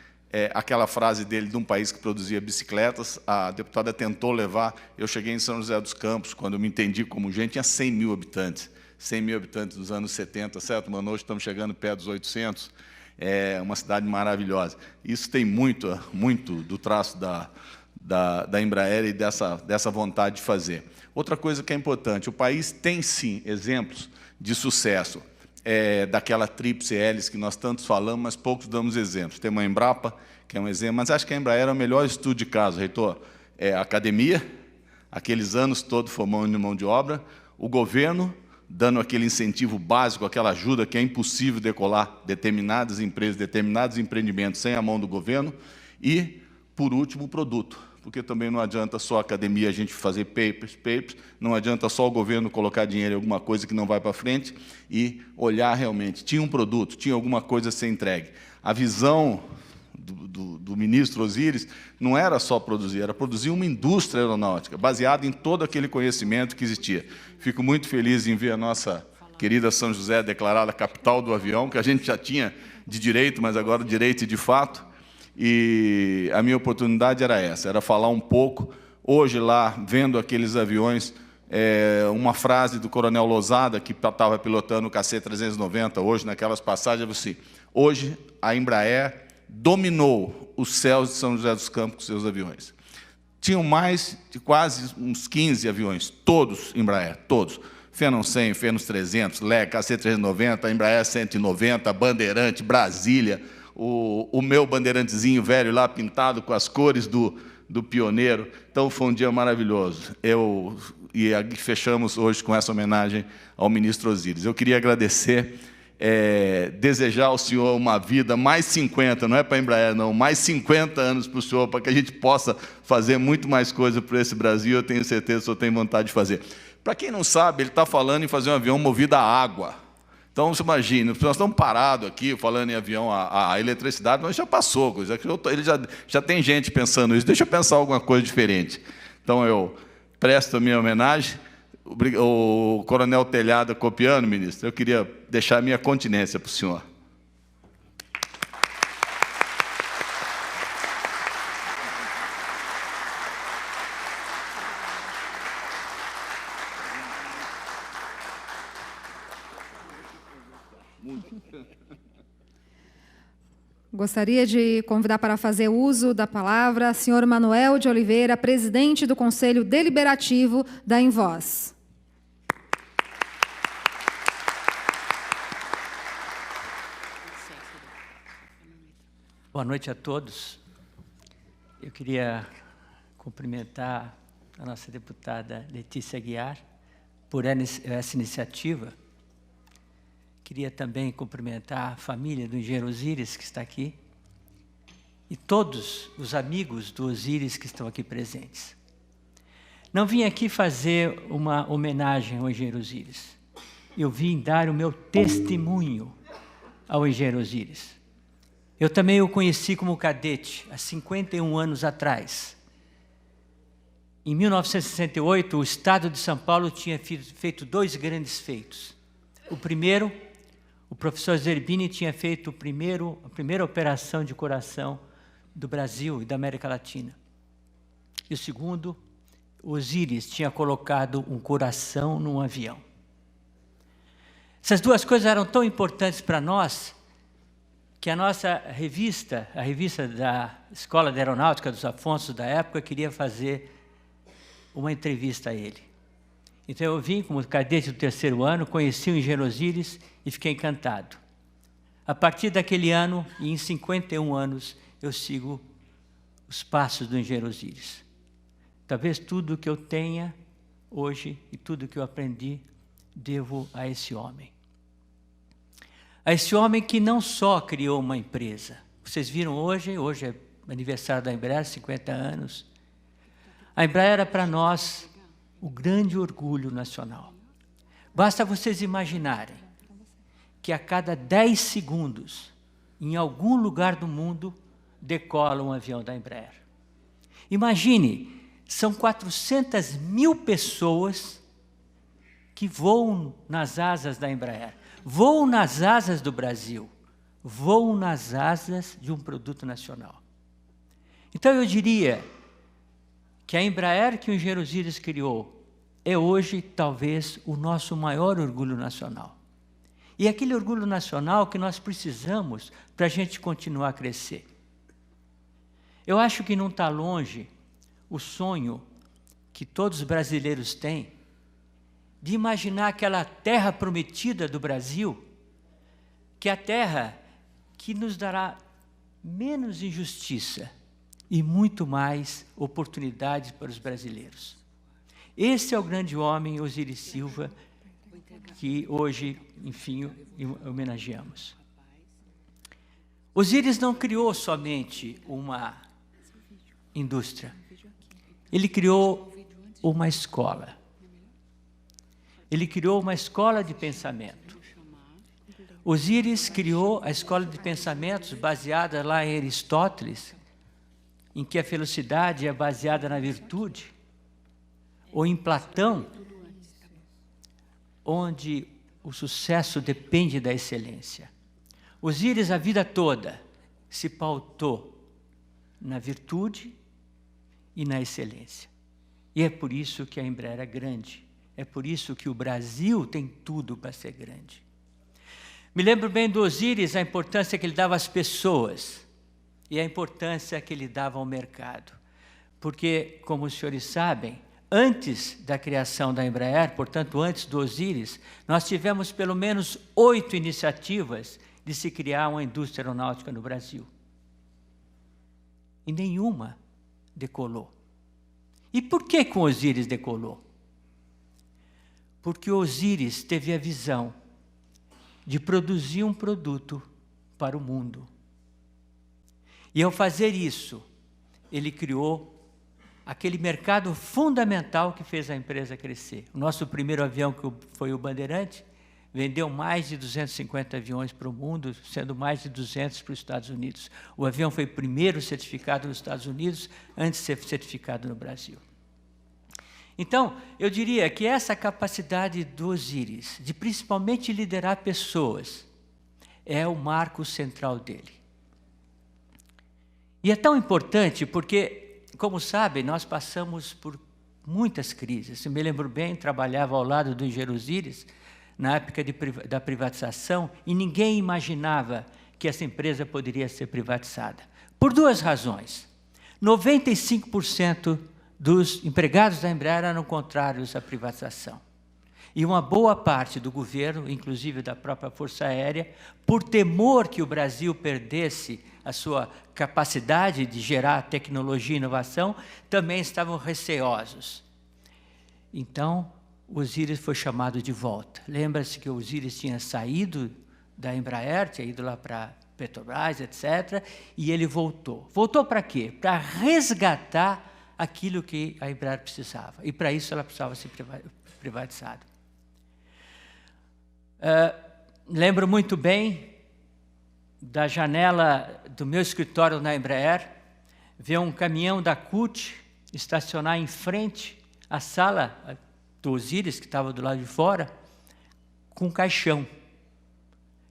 Aquela frase dele de um país que produzia bicicletas, a deputada tentou levar. Eu cheguei em São José dos Campos, quando eu me entendi como gente, tinha 100 mil habitantes. 100 mil habitantes nos anos 70, certo? Mas hoje estamos chegando perto dos 800. É uma cidade maravilhosa. Isso tem muito do traço da Embraer e dessa vontade de fazer. Outra coisa que é importante, o país tem, sim, exemplos de sucesso. Daquela tríplice hélice que nós tantos falamos, mas poucos damos exemplos. Tem uma Embrapa, que é um exemplo, mas acho que a Embraer é o melhor estudo de caso, reitor. A academia, aqueles anos todos formando mão de obra, o governo dando aquele incentivo básico, aquela ajuda que é impossível decolar determinadas empresas, determinados empreendimentos sem a mão do governo, e, por último, o produto. Porque também não adianta só a academia a gente fazer papers, não adianta só o governo colocar dinheiro em alguma coisa que não vai para frente e olhar realmente. Tinha um produto, tinha alguma coisa a ser entregue. A visão do ministro Osiris não era só produzir, era produzir uma indústria aeronáutica, baseada em todo aquele conhecimento que existia. Fico muito feliz em ver a nossa querida São José declarada capital do avião, que a gente já tinha de direito, mas agora direito de fato. E a minha oportunidade era essa, era falar um pouco. Hoje, lá, vendo aqueles aviões, uma frase do coronel Lozada, que estava pilotando o KC-390, hoje, naquelas passagens, assim, hoje a Embraer dominou os céus de São José dos Campos com seus aviões. Tinham mais de quase uns 15 aviões, todos Embraer, todos. Phenom 100, Phenom 300, LEG, KC-390, Embraer 190, Bandeirante, Brasília, o meu bandeirantezinho velho lá, pintado com as cores do pioneiro. Então, foi um dia maravilhoso. E fechamos hoje com essa homenagem ao ministro Osiris. Eu queria agradecer, desejar ao senhor uma vida mais 50, não é para a Embraer, não, mais 50 anos para o senhor, para que a gente possa fazer muito mais coisa para esse Brasil. Eu tenho certeza que o senhor tem vontade de fazer. Para quem não sabe, ele está falando em fazer um avião movido a água. Então, você imagina, nós estamos parados aqui, falando em avião a eletricidade, mas já passou, ele já tem gente pensando isso, deixa eu pensar alguma coisa diferente. Então, eu presto a minha homenagem. O coronel Telhada copiando, ministro, eu queria deixar a minha continência para o senhor. Gostaria de convidar para fazer uso da palavra o senhor Manuel de Oliveira, presidente do Conselho Deliberativo da Envoz. Boa noite a todos. Eu queria cumprimentar a nossa deputada Letícia Aguiar por essa iniciativa. Queria também cumprimentar a família do engenheiro Osíris, que está aqui, e todos os amigos do Osíris que estão aqui presentes. Não vim aqui fazer uma homenagem ao engenheiro Osíris. Eu vim dar o meu testemunho ao engenheiro Osíris. Eu também o conheci como cadete, há 51 anos atrás. Em 1968, o Estado de São Paulo tinha feito 2 grandes feitos. O primeiro, o professor Zerbini tinha feito a primeira operação de coração do Brasil e da América Latina. E o segundo, o Osíris tinha colocado um coração num avião. Essas 2 coisas eram tão importantes para nós, que a nossa revista, a revista da Escola de Aeronáutica dos Afonso da época, queria fazer uma entrevista a ele. Então eu vim como cadete do 3º ano, conheci o engenheiro Osíris e fiquei encantado. A partir daquele ano, e em 51 anos, eu sigo os passos do engenheiro Osíris. Talvez tudo que eu tenha hoje e tudo que eu aprendi, devo a esse homem. A esse homem que não só criou uma empresa. Vocês viram hoje é aniversário da Embraer, 50 anos. A Embraer era para nós o grande orgulho nacional. Basta vocês imaginarem que a cada 10 segundos, em algum lugar do mundo, decola um avião da Embraer. Imagine, são 400 mil pessoas que voam nas asas da Embraer. Voam nas asas do Brasil, voam nas asas de um produto nacional. Então eu diria que a Embraer que o engenheiro Osíris criou é hoje talvez o nosso maior orgulho nacional. E é aquele orgulho nacional que nós precisamos para a gente continuar a crescer. Eu acho que não está longe o sonho que todos os brasileiros têm de imaginar aquela terra prometida do Brasil, que é a terra que nos dará menos injustiça e muito mais oportunidades para os brasileiros. Esse é o grande homem, Osíris Silva, que hoje, enfim, homenageamos. Osíris não criou somente uma indústria, ele criou uma escola. Ele criou uma escola de pensamento. Osíris criou a escola de pensamentos baseada lá em Aristóteles, em que a felicidade é baseada na virtude, ou em Platão, onde o sucesso depende da excelência. Osíris, a vida toda, se pautou na virtude e na excelência. E é por isso que a Embraer é grande. É por isso que o Brasil tem tudo para ser grande. Me lembro bem do Osíris, a importância que ele dava às pessoas e a importância que ele dava ao mercado. Porque, como os senhores sabem, antes da criação da Embraer, portanto, antes do Osíris, nós tivemos pelo menos 8 iniciativas de se criar uma indústria aeronáutica no Brasil. E nenhuma decolou. E por que com Osíris decolou? Porque Osíris teve a visão de produzir um produto para o mundo. E ao fazer isso, ele criou aquele mercado fundamental que fez a empresa crescer. O nosso primeiro avião, que foi o Bandeirante, vendeu mais de 250 aviões para o mundo, sendo mais de 200 para os Estados Unidos. O avião foi primeiro certificado nos Estados Unidos, antes de ser certificado no Brasil. Então, eu diria que essa capacidade do Osíris, de principalmente liderar pessoas, é o marco central dele. E é tão importante porque, como sabem, nós passamos por muitas crises. Eu me lembro bem, trabalhava ao lado do engenheiro Osíris, na época da privatização, e ninguém imaginava que essa empresa poderia ser privatizada. Por duas razões. 95% dos empregados da Embraer eram contrários à privatização. E uma boa parte do governo, inclusive da própria Força Aérea, por temor que o Brasil perdesse a sua capacidade de gerar tecnologia e inovação, também estavam receosos. Então, o Osíris foi chamado de volta. Lembra-se que o Osíris tinha saído da Embraer, tinha ido lá para Petrobras, etc., e ele voltou. Voltou para quê? Para resgatar aquilo que a Embraer precisava. E, para isso, ela precisava ser privatizada. Lembro muito bem da janela do meu escritório na Embraer, ver um caminhão da CUT estacionar em frente à sala do Osíris, que estava do lado de fora, com um caixão.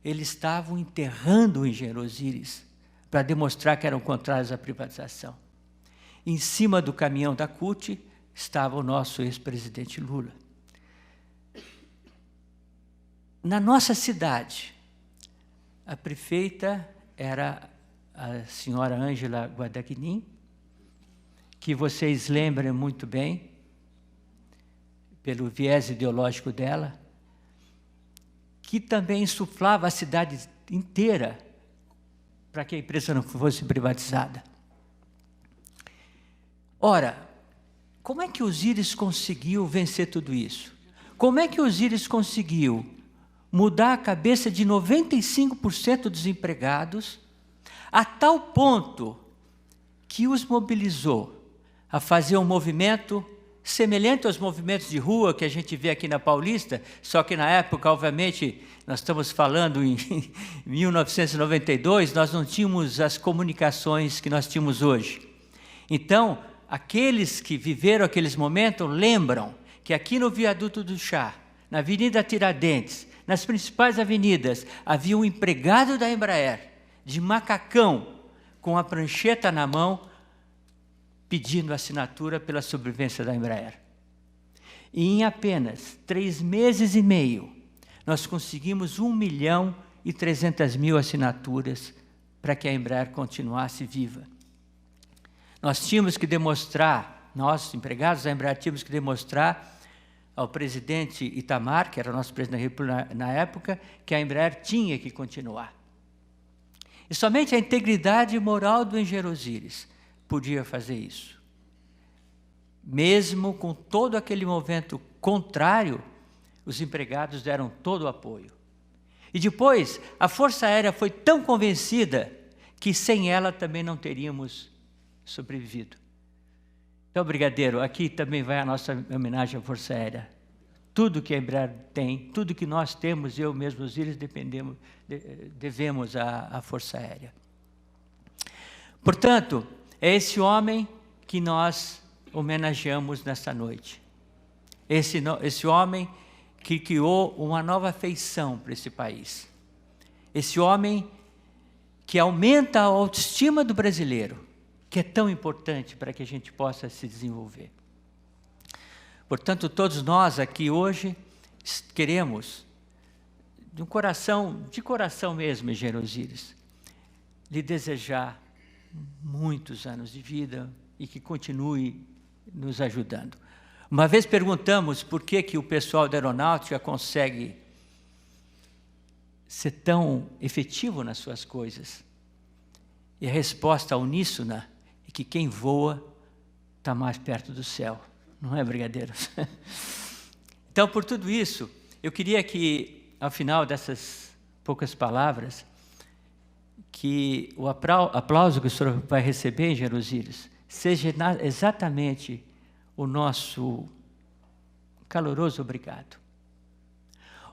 Eles estavam enterrando o engenheiro Osíris para demonstrar que eram contrários à privatização. Em cima do caminhão da CUT estava o nosso ex-presidente Lula. Na nossa cidade, a prefeita era a senhora Ângela Guadagnin, que vocês lembram muito bem, pelo viés ideológico dela, que também insuflava a cidade inteira para que a empresa não fosse privatizada. Ora, como é que o Osíris conseguiu vencer tudo isso? Como é que o Osíris conseguiu mudar a cabeça de 95% dos empregados, a tal ponto que os mobilizou a fazer um movimento semelhante aos movimentos de rua que a gente vê aqui na Paulista, só que na época, obviamente, nós estamos falando em 1992, nós não tínhamos as comunicações que nós tínhamos hoje. Então, aqueles que viveram aqueles momentos lembram que aqui no Viaduto do Chá, na Avenida Tiradentes, nas principais avenidas, havia um empregado da Embraer, de macacão, com a prancheta na mão, pedindo assinatura pela sobrevivência da Embraer. E em apenas 3 meses e meio, nós conseguimos 1.300.000 assinaturas para que a Embraer continuasse viva. Nós tínhamos que demonstrar, nós, empregados da Embraer, tínhamos que demonstrar ao presidente Itamar, que era o nosso presidente da República na época, que a Embraer tinha que continuar. E somente a integridade moral do engenheiro Osíris podia fazer isso. Mesmo com todo aquele movimento contrário, os empregados deram todo o apoio. E depois, a Força Aérea foi tão convencida que sem ela também não teríamos sobrevivido. Então, brigadeiro, aqui também vai a nossa homenagem à Força Aérea. Tudo que a Embraer tem, tudo que nós temos, eu mesmo, Osíris, devemos à Força Aérea. Portanto, é esse homem que nós homenageamos nesta noite. Esse homem que criou uma nova feição para esse país. Esse homem que aumenta a autoestima do brasileiro, que é tão importante para que a gente possa se desenvolver. Portanto, todos nós aqui hoje queremos, de coração mesmo, engenheiro Osíris, lhe desejar muitos anos de vida e que continue nos ajudando. Uma vez perguntamos por que o pessoal da aeronáutica consegue ser tão efetivo nas suas coisas. E a resposta uníssona é que quem voa está mais perto do céu. Não é, brigadeiros? Então, por tudo isso, eu queria que, ao final dessas poucas palavras, que o aplauso que o senhor vai receber, engenheiro Osíris, seja exatamente o nosso caloroso obrigado.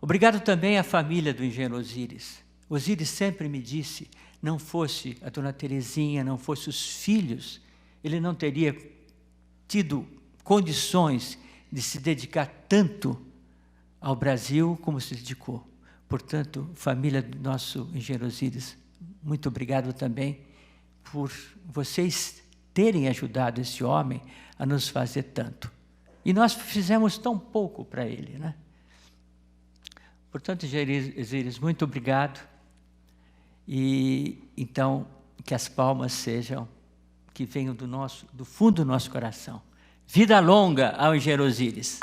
Obrigado também à família do engenheiro Osíris. Osíris sempre me disse, não fosse a dona Terezinha, não fosse os filhos, ele não teria tido condições de se dedicar tanto ao Brasil como se dedicou. Portanto, família do nosso engenheiro Osíris, muito obrigado também por vocês terem ajudado esse homem a nos fazer tanto. E nós fizemos tão pouco para ele, né? Portanto, engenheiro Osíris, muito obrigado. E então, que as palmas sejam, que venham do fundo do nosso coração. Vida longa ao engenheiro Osíris.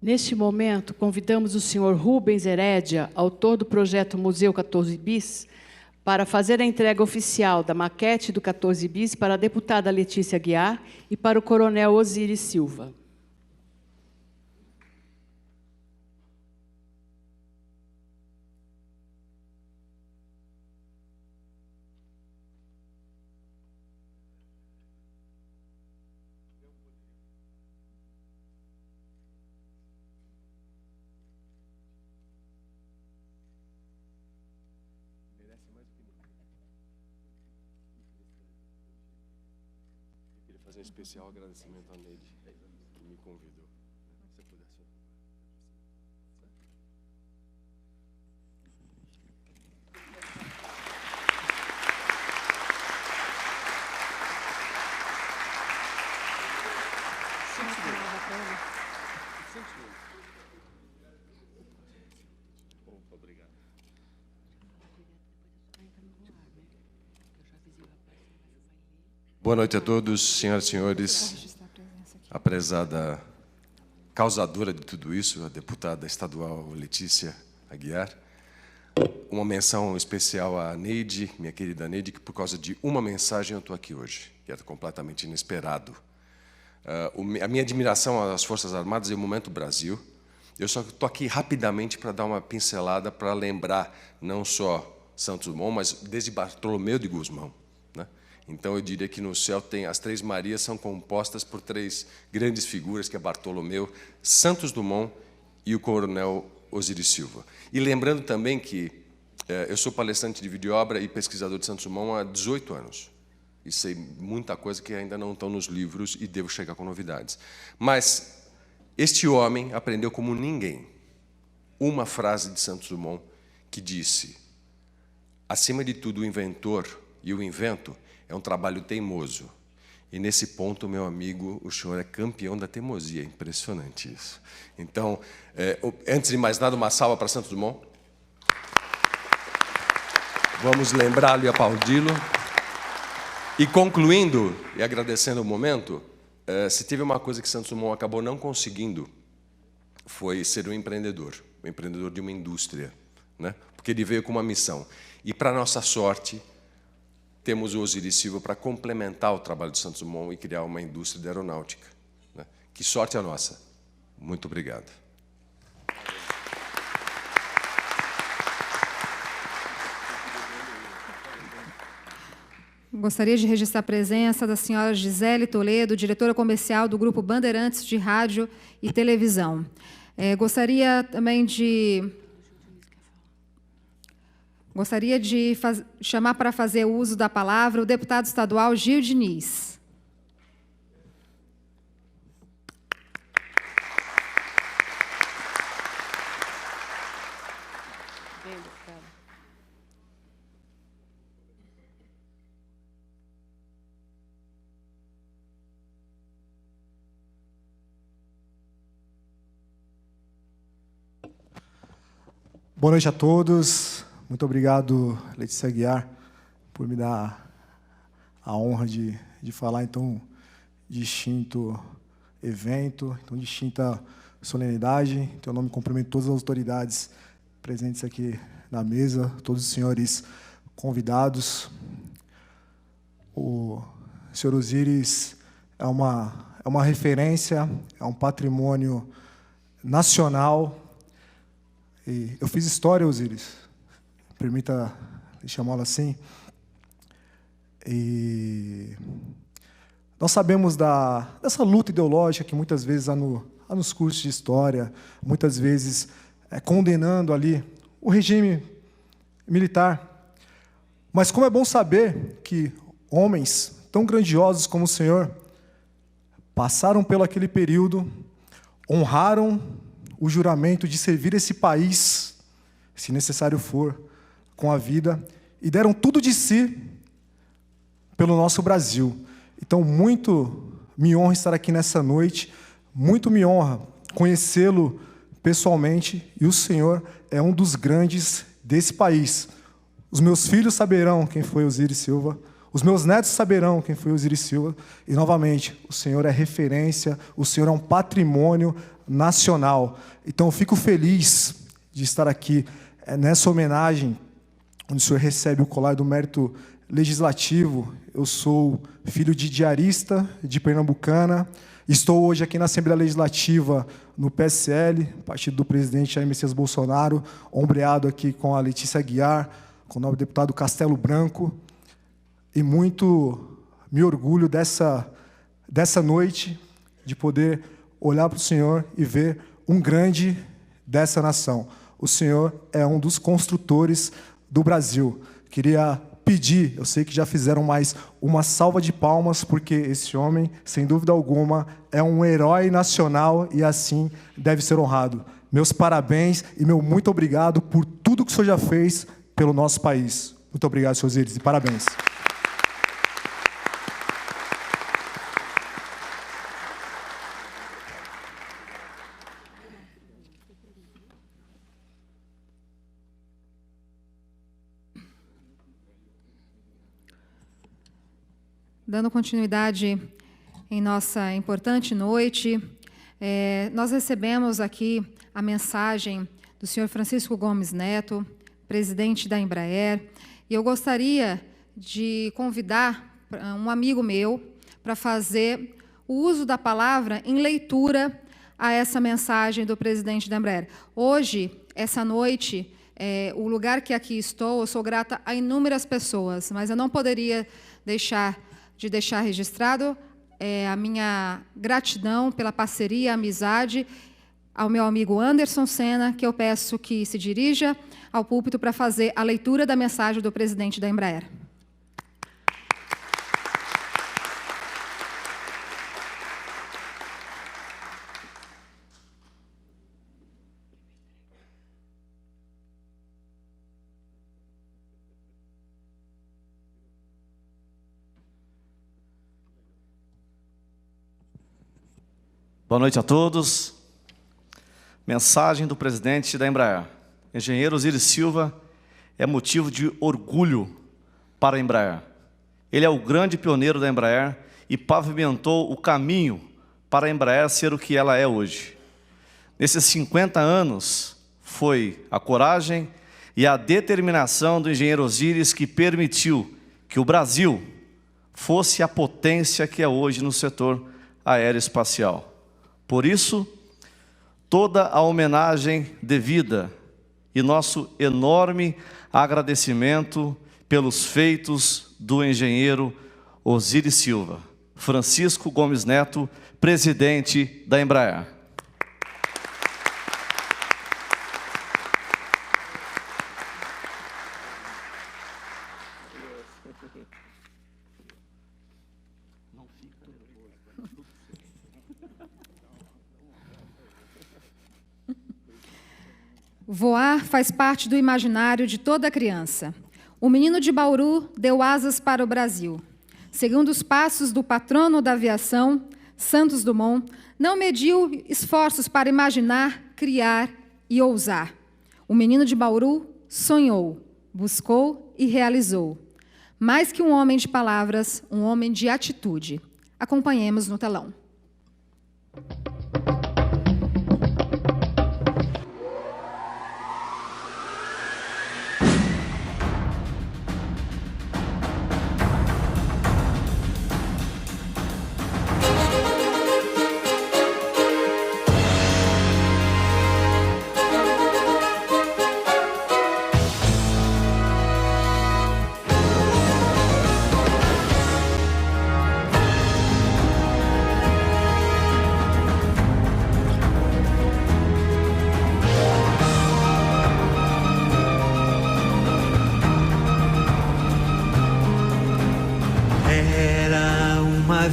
Neste momento, convidamos o senhor Rubens Herédia, autor do projeto Museu 14 Bis, para fazer a entrega oficial da maquete do 14 Bis para a deputada Letícia Aguiar e para o coronel Osíris Silva. Fazer um especial agradecimento à Neide, que me convidou. Se eu pudesse. Obrigado. Boa noite a todos, senhoras e senhores. A prezada causadora de tudo isso, a deputada estadual Letícia Aguiar. Uma menção especial à Neide, minha querida Neide, que por causa de uma mensagem eu estou aqui hoje, que é completamente inesperado. A minha admiração às Forças Armadas e ao Momento Brasil. Eu só estou aqui rapidamente para dar uma pincelada, para lembrar não só Santos Dumont, mas desde Bartolomeu de Gusmão. Então, eu diria que no céu tem as Três Marias, são compostas por três grandes figuras, que é Bartolomeu, Santos Dumont e o coronel Osíris Silva. E lembrando também que eu sou palestrante de videoobra e pesquisador de Santos Dumont há 18 anos. E sei muita coisa que ainda não estão nos livros e devo chegar com novidades. Mas este homem aprendeu como ninguém uma frase de Santos Dumont que disse: acima de tudo, o inventor e o invento é um trabalho teimoso. E, nesse ponto, meu amigo, o senhor é campeão da teimosia. É impressionante isso. Então, antes de mais nada, uma salva para Santos Dumont. Vamos lembrá-lo e aplaudi-lo. E, concluindo e agradecendo o momento, se teve uma coisa que Santos Dumont acabou não conseguindo, foi ser um empreendedor de uma indústria, né? Porque ele veio com uma missão. E, para nossa sorte, temos o Osíris Silva para complementar o trabalho de Santos Dumont e criar uma indústria de aeronáutica. Né? Que sorte a nossa. Muito obrigado. Gostaria de registrar a presença da senhora Gisele Toledo, diretora comercial do Grupo Bandeirantes de Rádio e Televisão. Gostaria também de chamar para fazer uso da palavra o deputado estadual Gil Diniz. Boa noite a todos. Muito obrigado, Letícia Aguiar, por me dar a honra de falar em tão distinto evento, tão distinta solenidade. Em teu nome, cumprimento todas as autoridades presentes aqui na mesa, todos os senhores convidados. O senhor Osíris é uma referência, é um patrimônio nacional. E eu fiz história, Osíris, permita chamá-lo assim. E nós sabemos dessa luta ideológica que muitas vezes há nos cursos de história, muitas vezes condenando ali o regime militar. Mas como é bom saber que homens tão grandiosos como o senhor passaram pelo aquele período, honraram o juramento de servir esse país, se necessário for, com a vida, e deram tudo de si pelo nosso Brasil. Então, muito me honra estar aqui nessa noite, muito me honra conhecê-lo pessoalmente, e o senhor é um dos grandes desse país. Os meus filhos saberão quem foi Osíris Silva, os meus netos saberão quem foi Osíris Silva, e, novamente, o senhor é referência, o senhor é um patrimônio nacional. Então, eu fico feliz de estar aqui nessa homenagem, onde o senhor recebe o colar do mérito legislativo. Eu sou filho de diarista de Pernambucana, estou hoje aqui na Assembleia Legislativa, no PSL, partido do presidente Jair Messias Bolsonaro, ombreado aqui com a Letícia Aguiar, com o nobre deputado Castelo Branco, e muito me orgulho dessa noite, de poder olhar para o senhor e ver um grande dessa nação. O senhor é um dos construtores do Brasil. Queria pedir, eu sei que já fizeram mais, uma salva de palmas, porque esse homem, sem dúvida alguma, é um herói nacional e assim deve ser honrado. Meus parabéns e meu muito obrigado por tudo que o senhor já fez pelo nosso país. Muito obrigado, senhor Osíris, e parabéns. Dando continuidade em nossa importante noite, nós recebemos aqui a mensagem do senhor Francisco Gomes Neto, presidente da Embraer, e eu gostaria de convidar um amigo meu para fazer o uso da palavra em leitura a essa mensagem do presidente da Embraer. Hoje, essa noite, o lugar que aqui estou, eu sou grata a inúmeras pessoas, mas eu não poderia deixar registrado a minha gratidão pela parceria, amizade, ao meu amigo Anderson Senna, que eu peço que se dirija ao púlpito para fazer a leitura da mensagem do presidente da Embraer. Boa noite a todos. Mensagem do presidente da Embraer. Engenheiro Osíris Silva é motivo de orgulho para a Embraer. Ele é o grande pioneiro da Embraer e pavimentou o caminho para a Embraer ser o que ela é hoje. Nesses 50 anos, foi a coragem e a determinação do engenheiro Osíris que permitiu que o Brasil fosse a potência que é hoje no setor aeroespacial. Por isso, toda a homenagem devida e nosso enorme agradecimento pelos feitos do engenheiro Osíris Silva. Francisco Gomes Neto, presidente da Embraer. Voar faz parte do imaginário de toda criança. O menino de Bauru deu asas para o Brasil. Segundo os passos do patrono da aviação, Santos Dumont, não mediu esforços para imaginar, criar e ousar. O menino de Bauru sonhou, buscou e realizou. Mais que um homem de palavras, um homem de atitude. Acompanhemos no telão.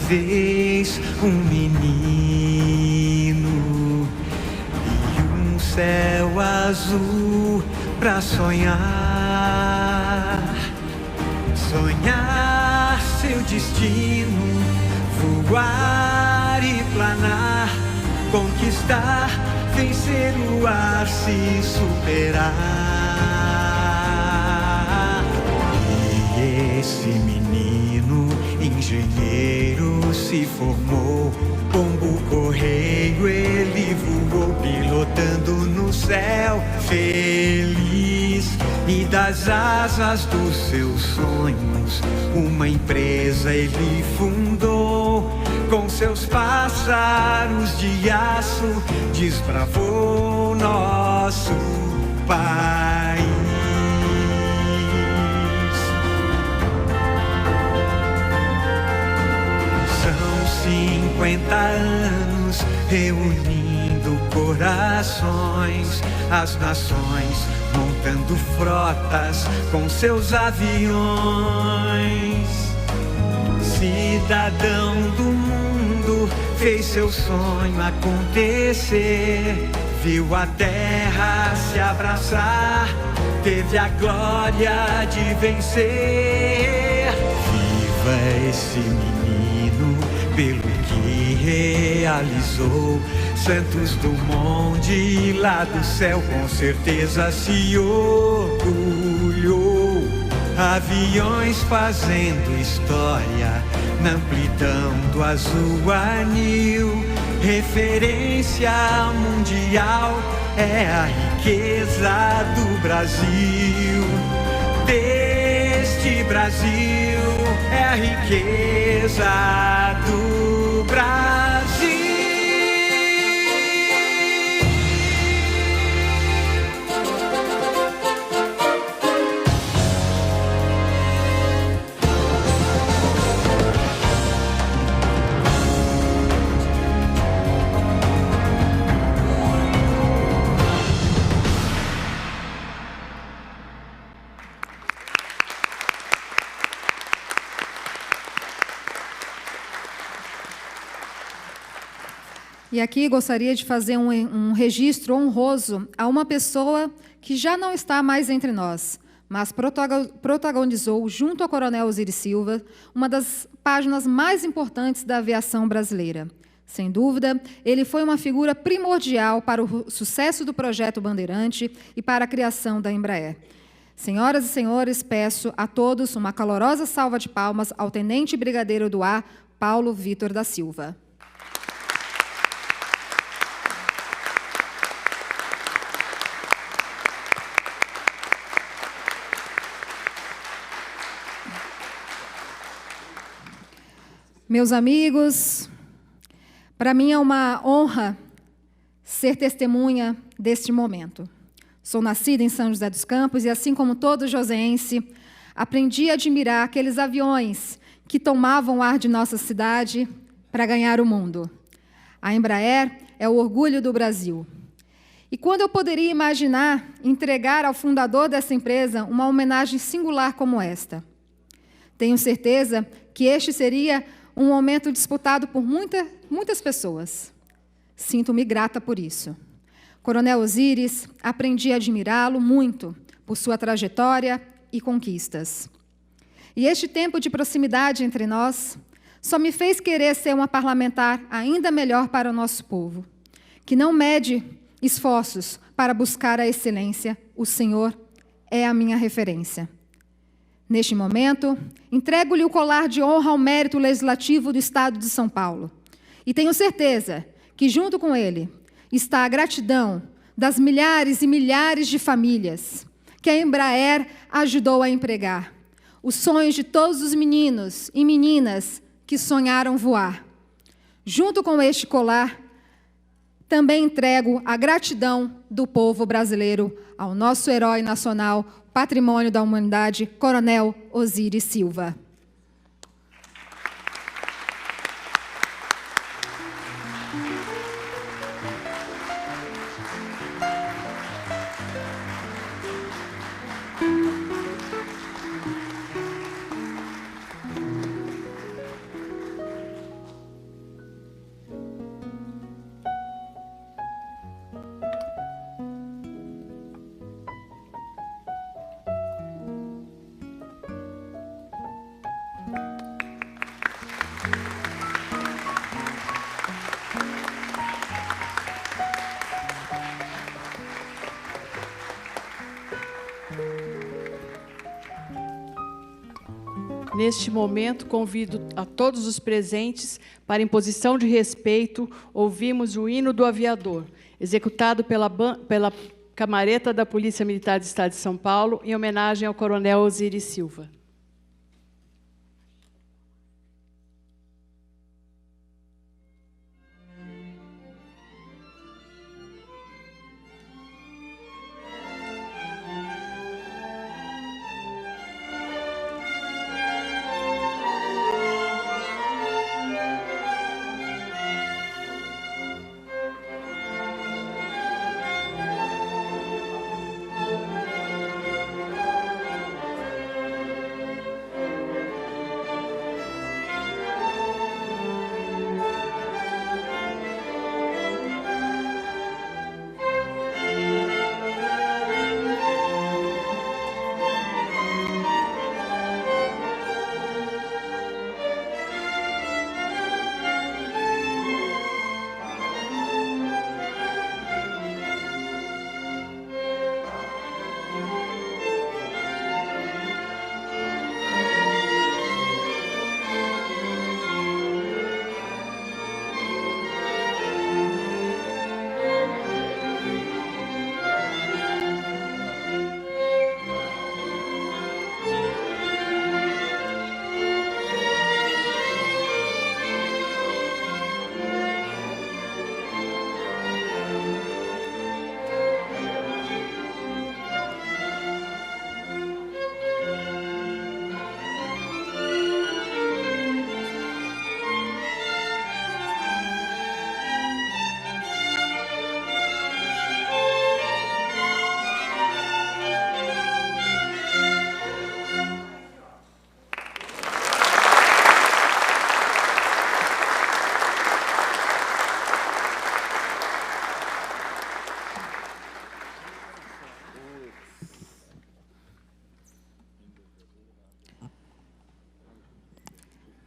Vez um menino e um céu azul pra sonhar, sonhar seu destino, voar e planar, conquistar, vencer o ar, se superar. E esse menino engenheiro se formou, pombo correio ele voou, pilotando no céu feliz, e das asas dos seus sonhos uma empresa ele fundou, com seus pássaros de aço desbravou nosso país. 50 anos reunindo corações, as nações montando frotas com seus aviões. Cidadão do mundo fez seu sonho acontecer, viu a terra se abraçar, teve a glória de vencer. Viva esse menino pelo que realizou, Santos Dumont de lá do céu com certeza se orgulhou. Aviões fazendo história na amplidão do azul anil, referência mundial é a riqueza do Brasil. Deste Brasil é a riqueza do Brasil. E aqui gostaria de fazer um registro honroso a uma pessoa que já não está mais entre nós, mas protagonizou, junto ao Coronel Osiris Silva, uma das páginas mais importantes da aviação brasileira. Sem dúvida, ele foi uma figura primordial para o sucesso do projeto Bandeirante e para a criação da Embraer. Senhoras e senhores, peço a todos uma calorosa salva de palmas ao Tenente Brigadeiro do Ar, Paulo Vitor da Silva. Meus amigos, para mim é uma honra ser testemunha deste momento. Sou nascida em São José dos Campos e, assim como todo joseense, aprendi a admirar aqueles aviões que tomavam o ar de nossa cidade para ganhar o mundo. A Embraer é o orgulho do Brasil. E quando eu poderia imaginar entregar ao fundador dessa empresa uma homenagem singular como esta? Tenho certeza que este seria um momento disputado por muitas pessoas. Sinto-me grata por isso. Coronel Osiris, aprendi a admirá-lo muito por sua trajetória e conquistas. E este tempo de proximidade entre nós só me fez querer ser uma parlamentar ainda melhor para o nosso povo, que não mede esforços para buscar a excelência. O Senhor é a minha referência. Neste momento, entrego-lhe o colar de honra ao mérito legislativo do Estado de São Paulo. E tenho certeza que, junto com ele, está a gratidão das milhares e milhares de famílias que a Embraer ajudou a empregar, os sonhos de todos os meninos e meninas que sonharam voar. Junto com este colar, também entrego a gratidão do povo brasileiro ao nosso herói nacional, patrimônio da humanidade, Coronel Osiris Silva. Neste momento, convido a todos os presentes para, em posição de respeito, ouvirmos o hino do aviador, executado pela Camareta da Polícia Militar do Estado de São Paulo, em homenagem ao Coronel Osiris Silva.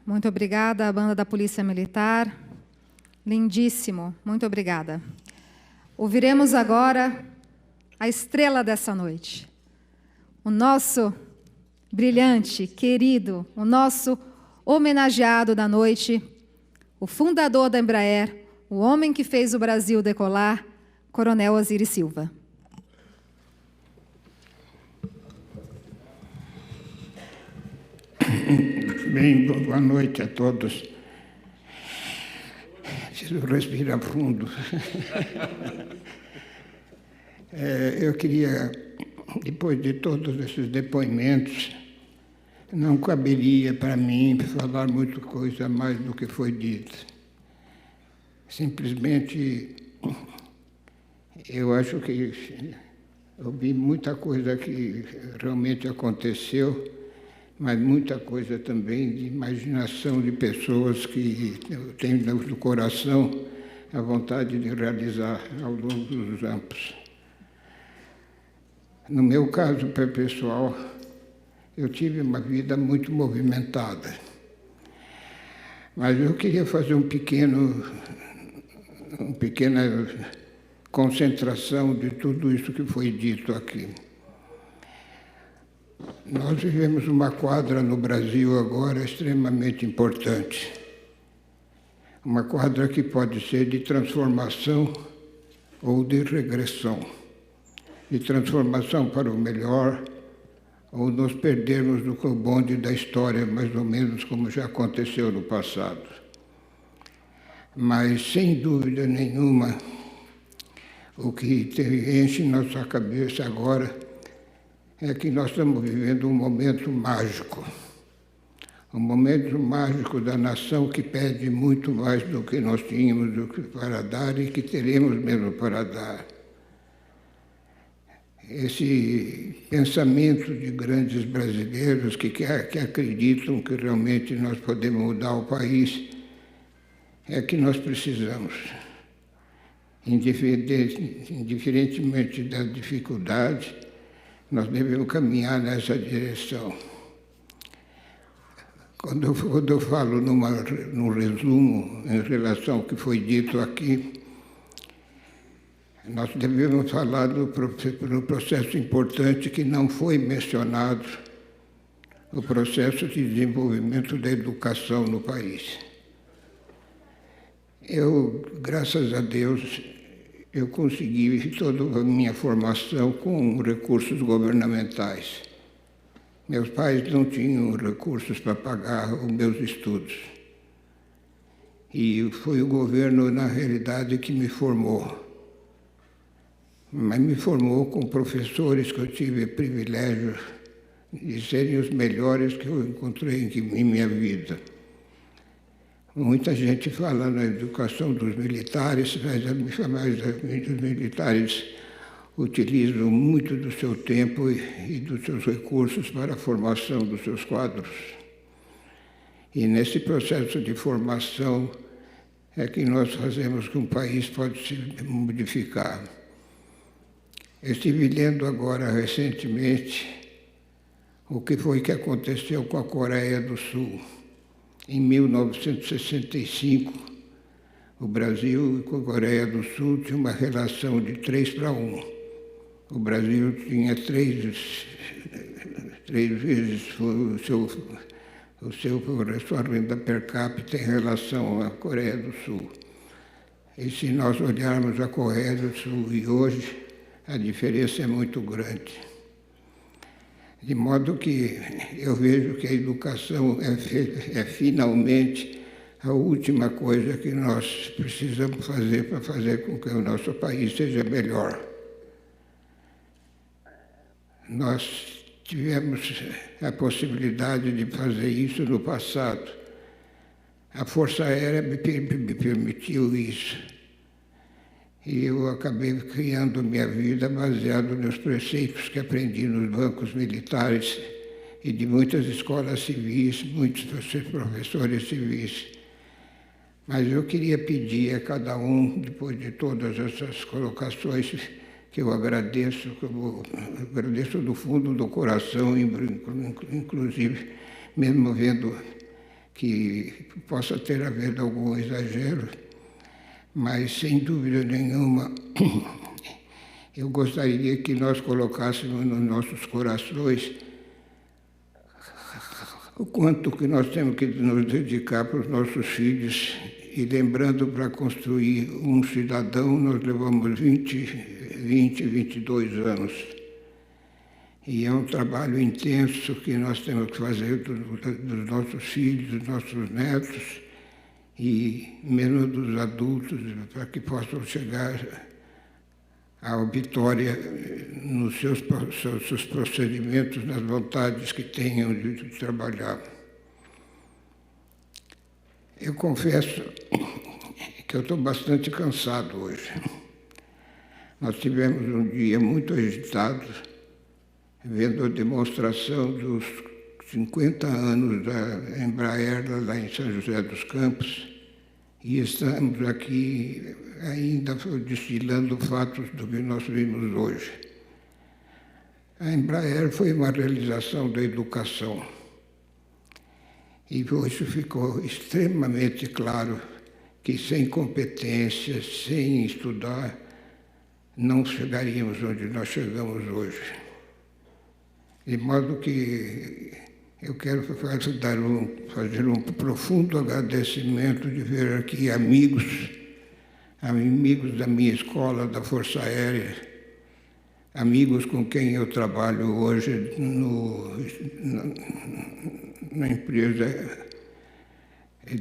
Muito obrigada à banda da Polícia Militar. Lindíssimo. Muito obrigada. Ouviremos agora a estrela dessa noite. O nosso brilhante, querido, o nosso homenageado da noite, o fundador da Embraer, o homem que fez o Brasil decolar, Coronel Osiris Silva. Bem, boa noite a todos. Preciso respirar fundo. Eu queria, depois de todos esses depoimentos, não caberia para mim falar muita coisa mais do que foi dito. Simplesmente, eu acho que eu vi muita coisa que realmente aconteceu, mas muita coisa também de imaginação de pessoas que têm no coração a vontade de realizar ao longo dos anos. No meu caso pessoal, eu tive uma vida muito movimentada, mas eu queria fazer uma pequena concentração de tudo isso que foi dito aqui. Nós vivemos uma quadra no Brasil agora extremamente importante. Uma quadra que pode ser de transformação ou de regressão. De transformação para o melhor, ou nos perdermos no bonde da história, mais ou menos como já aconteceu no passado. Mas, sem dúvida nenhuma, o que enche nossa cabeça agora é que nós estamos vivendo um momento mágico. Um momento mágico da nação que pede muito mais do que nós tínhamos para dar e que teremos mesmo para dar. Esse pensamento de grandes brasileiros que acreditam que realmente nós podemos mudar o país é que nós precisamos. Indiferentemente das dificuldades, nós devemos caminhar nessa direção. Quando eu falo num resumo em relação ao que foi dito aqui, nós devemos falar do processo importante que não foi mencionado, o processo de desenvolvimento da educação no país. Graças a Deus, eu consegui toda a minha formação com recursos governamentais. Meus pais não tinham recursos para pagar os meus estudos. E foi o governo, na realidade, que me formou. Mas me formou com professores que eu tive o privilégio de serem os melhores que eu encontrei em minha vida. Muita gente fala na educação dos militares, mas os militares utilizam muito do seu tempo e dos seus recursos para a formação dos seus quadros. E nesse processo de formação é que nós fazemos que um país pode se modificar. Eu estive lendo agora recentemente o que foi que aconteceu com a Coreia do Sul. Em 1965, o Brasil e a Coreia do Sul tinham uma relação de 3:1. O Brasil tinha três vezes a sua renda per capita em relação à Coreia do Sul. E se nós olharmos a Coreia do Sul e hoje, a diferença é muito grande. De modo que eu vejo que a educação é finalmente a última coisa que nós precisamos fazer para fazer com que o nosso país seja melhor. Nós tivemos a possibilidade de fazer isso no passado. A Força Aérea me permitiu isso. E eu acabei criando minha vida baseado nos preceitos que aprendi nos bancos militares e de muitas escolas civis, muitos professores civis. Mas eu queria pedir a cada um, depois de todas essas colocações, que eu agradeço do fundo do coração, inclusive, mesmo vendo que possa ter havido algum exagero, mas, sem dúvida nenhuma, eu gostaria que nós colocássemos nos nossos corações o quanto que nós temos que nos dedicar para os nossos filhos. E lembrando, para construir um cidadão, nós levamos 22 anos. E é um trabalho intenso que nós temos que fazer dos nossos filhos, dos nossos netos, e mesmo dos adultos, para que possam chegar à vitória nos seus procedimentos, nas vontades que tenham de trabalhar. Eu confesso que eu estou bastante cansado hoje. Nós tivemos um dia muito agitado, vendo a demonstração dos 50 anos da Embraer lá em São José dos Campos, e estamos aqui ainda destilando fatos do que nós vimos hoje. A Embraer foi uma realização da educação, e hoje ficou extremamente claro que sem competência, sem estudar, não chegaríamos onde nós chegamos hoje. De modo que eu quero fazer um profundo agradecimento de ver aqui amigos da minha escola, da Força Aérea, amigos com quem eu trabalho hoje na empresa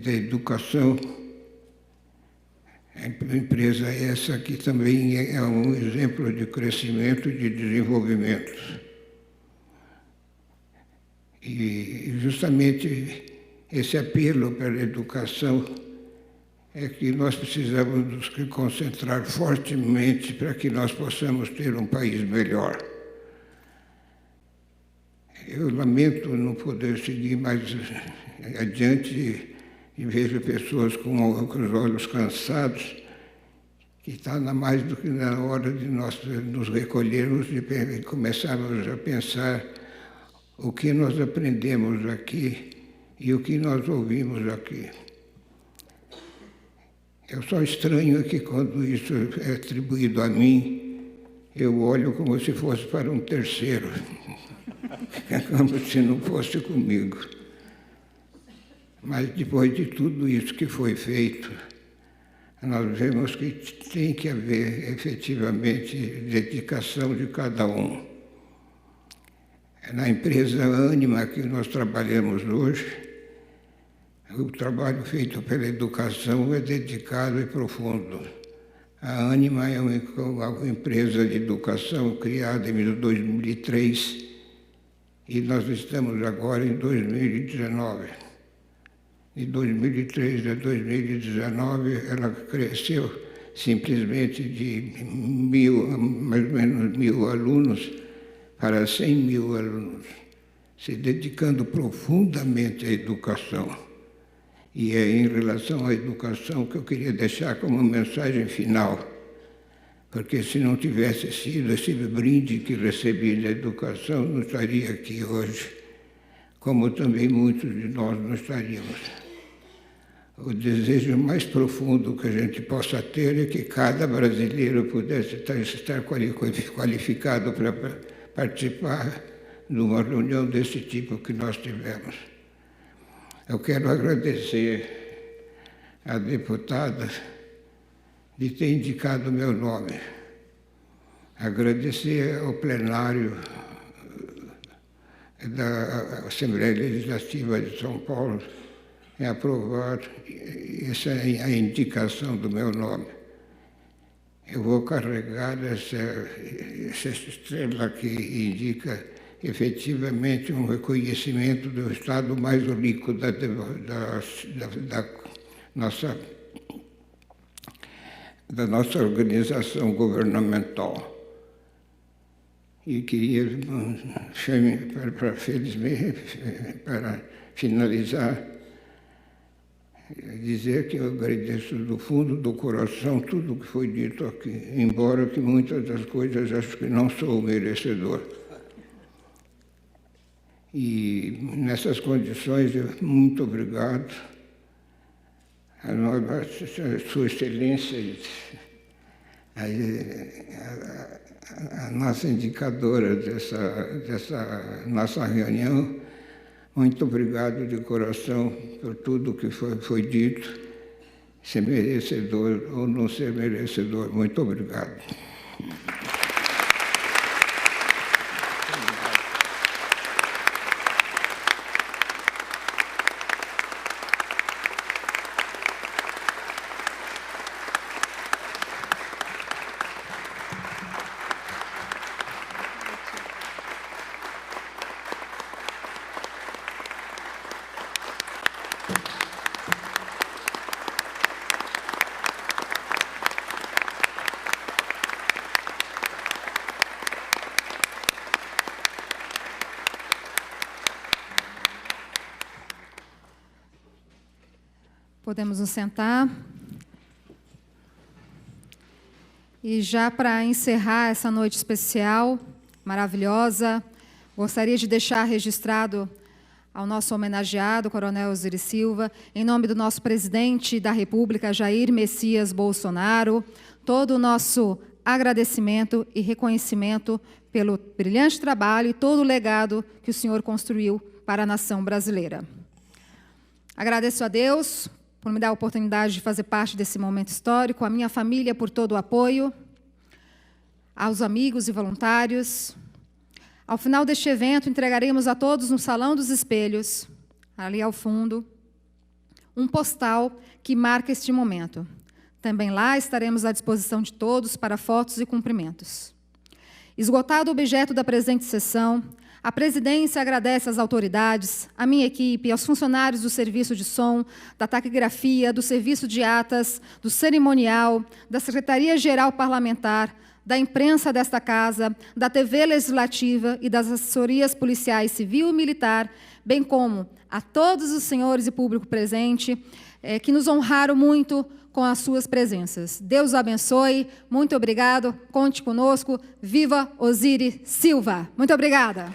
da educação. A empresa essa que também é um exemplo de crescimento e de desenvolvimento. E justamente esse apelo pela educação é que nós precisamos nos concentrar fortemente para que nós possamos ter um país melhor. Eu lamento não poder seguir mais adiante e vejo pessoas com os olhos cansados, que está mais do que na hora de nós nos recolhermos e começarmos a pensar o que nós aprendemos aqui e o que nós ouvimos aqui. Eu só estranho que quando isso é atribuído a mim, eu olho como se fosse para um terceiro, como se não fosse comigo. Mas depois de tudo isso que foi feito, nós vemos que tem que haver efetivamente dedicação de cada um. Na empresa Ânima que nós trabalhamos hoje, o trabalho feito pela educação é dedicado e profundo. A Ânima é uma empresa de educação criada em 2003 e nós estamos agora em 2019. De 2003 a 2019, ela cresceu simplesmente de mais ou menos 1.000 alunos para 100.000 alunos, se dedicando profundamente à educação. E é em relação à educação que eu queria deixar como mensagem final, porque se não tivesse sido esse brinde que recebi da educação, não estaria aqui hoje, como também muitos de nós não estaríamos. O desejo mais profundo que a gente possa ter é que cada brasileiro pudesse estar qualificado para participar de uma reunião desse tipo que nós tivemos. Eu quero agradecer à deputada de ter indicado o meu nome. Agradecer ao plenário da Assembleia Legislativa de São Paulo em aprovar a indicação do meu nome. Eu vou carregar essa estrela que indica efetivamente um reconhecimento do estado mais rico da nossa organização governamental. E queria, para finalizar, dizer que eu agradeço do fundo do coração tudo o que foi dito aqui, embora que muitas das coisas acho que não sou merecedor. E nessas condições, muito obrigado a Sua Excelência, a nossa indicadora dessa nossa reunião. Muito obrigado de coração por tudo que foi dito, ser merecedor ou não ser merecedor. Muito obrigado. Podemos nos sentar. E já para encerrar essa noite especial, maravilhosa, gostaria de deixar registrado ao nosso homenageado, Coronel Osiris Silva, em nome do nosso presidente da República, Jair Messias Bolsonaro, todo o nosso agradecimento e reconhecimento pelo brilhante trabalho e todo o legado que o senhor construiu para a nação brasileira. Agradeço a Deus por me dar a oportunidade de fazer parte desse momento histórico, a minha família por todo o apoio, aos amigos e voluntários. Ao final deste evento, entregaremos a todos no Salão dos Espelhos, ali ao fundo, um postal que marca este momento. Também lá estaremos à disposição de todos para fotos e cumprimentos. Esgotado o objeto da presente sessão, a presidência agradece às autoridades, à minha equipe, aos funcionários do serviço de som, da taquigrafia, do serviço de atas, do cerimonial, da Secretaria-Geral Parlamentar, da imprensa desta Casa, da TV Legislativa e das assessorias policiais civil e militar, bem como a todos os senhores e público presente, que nos honraram muito com as suas presenças. Deus os abençoe, muito obrigado, conte conosco, viva Osiris Silva. Muito obrigada.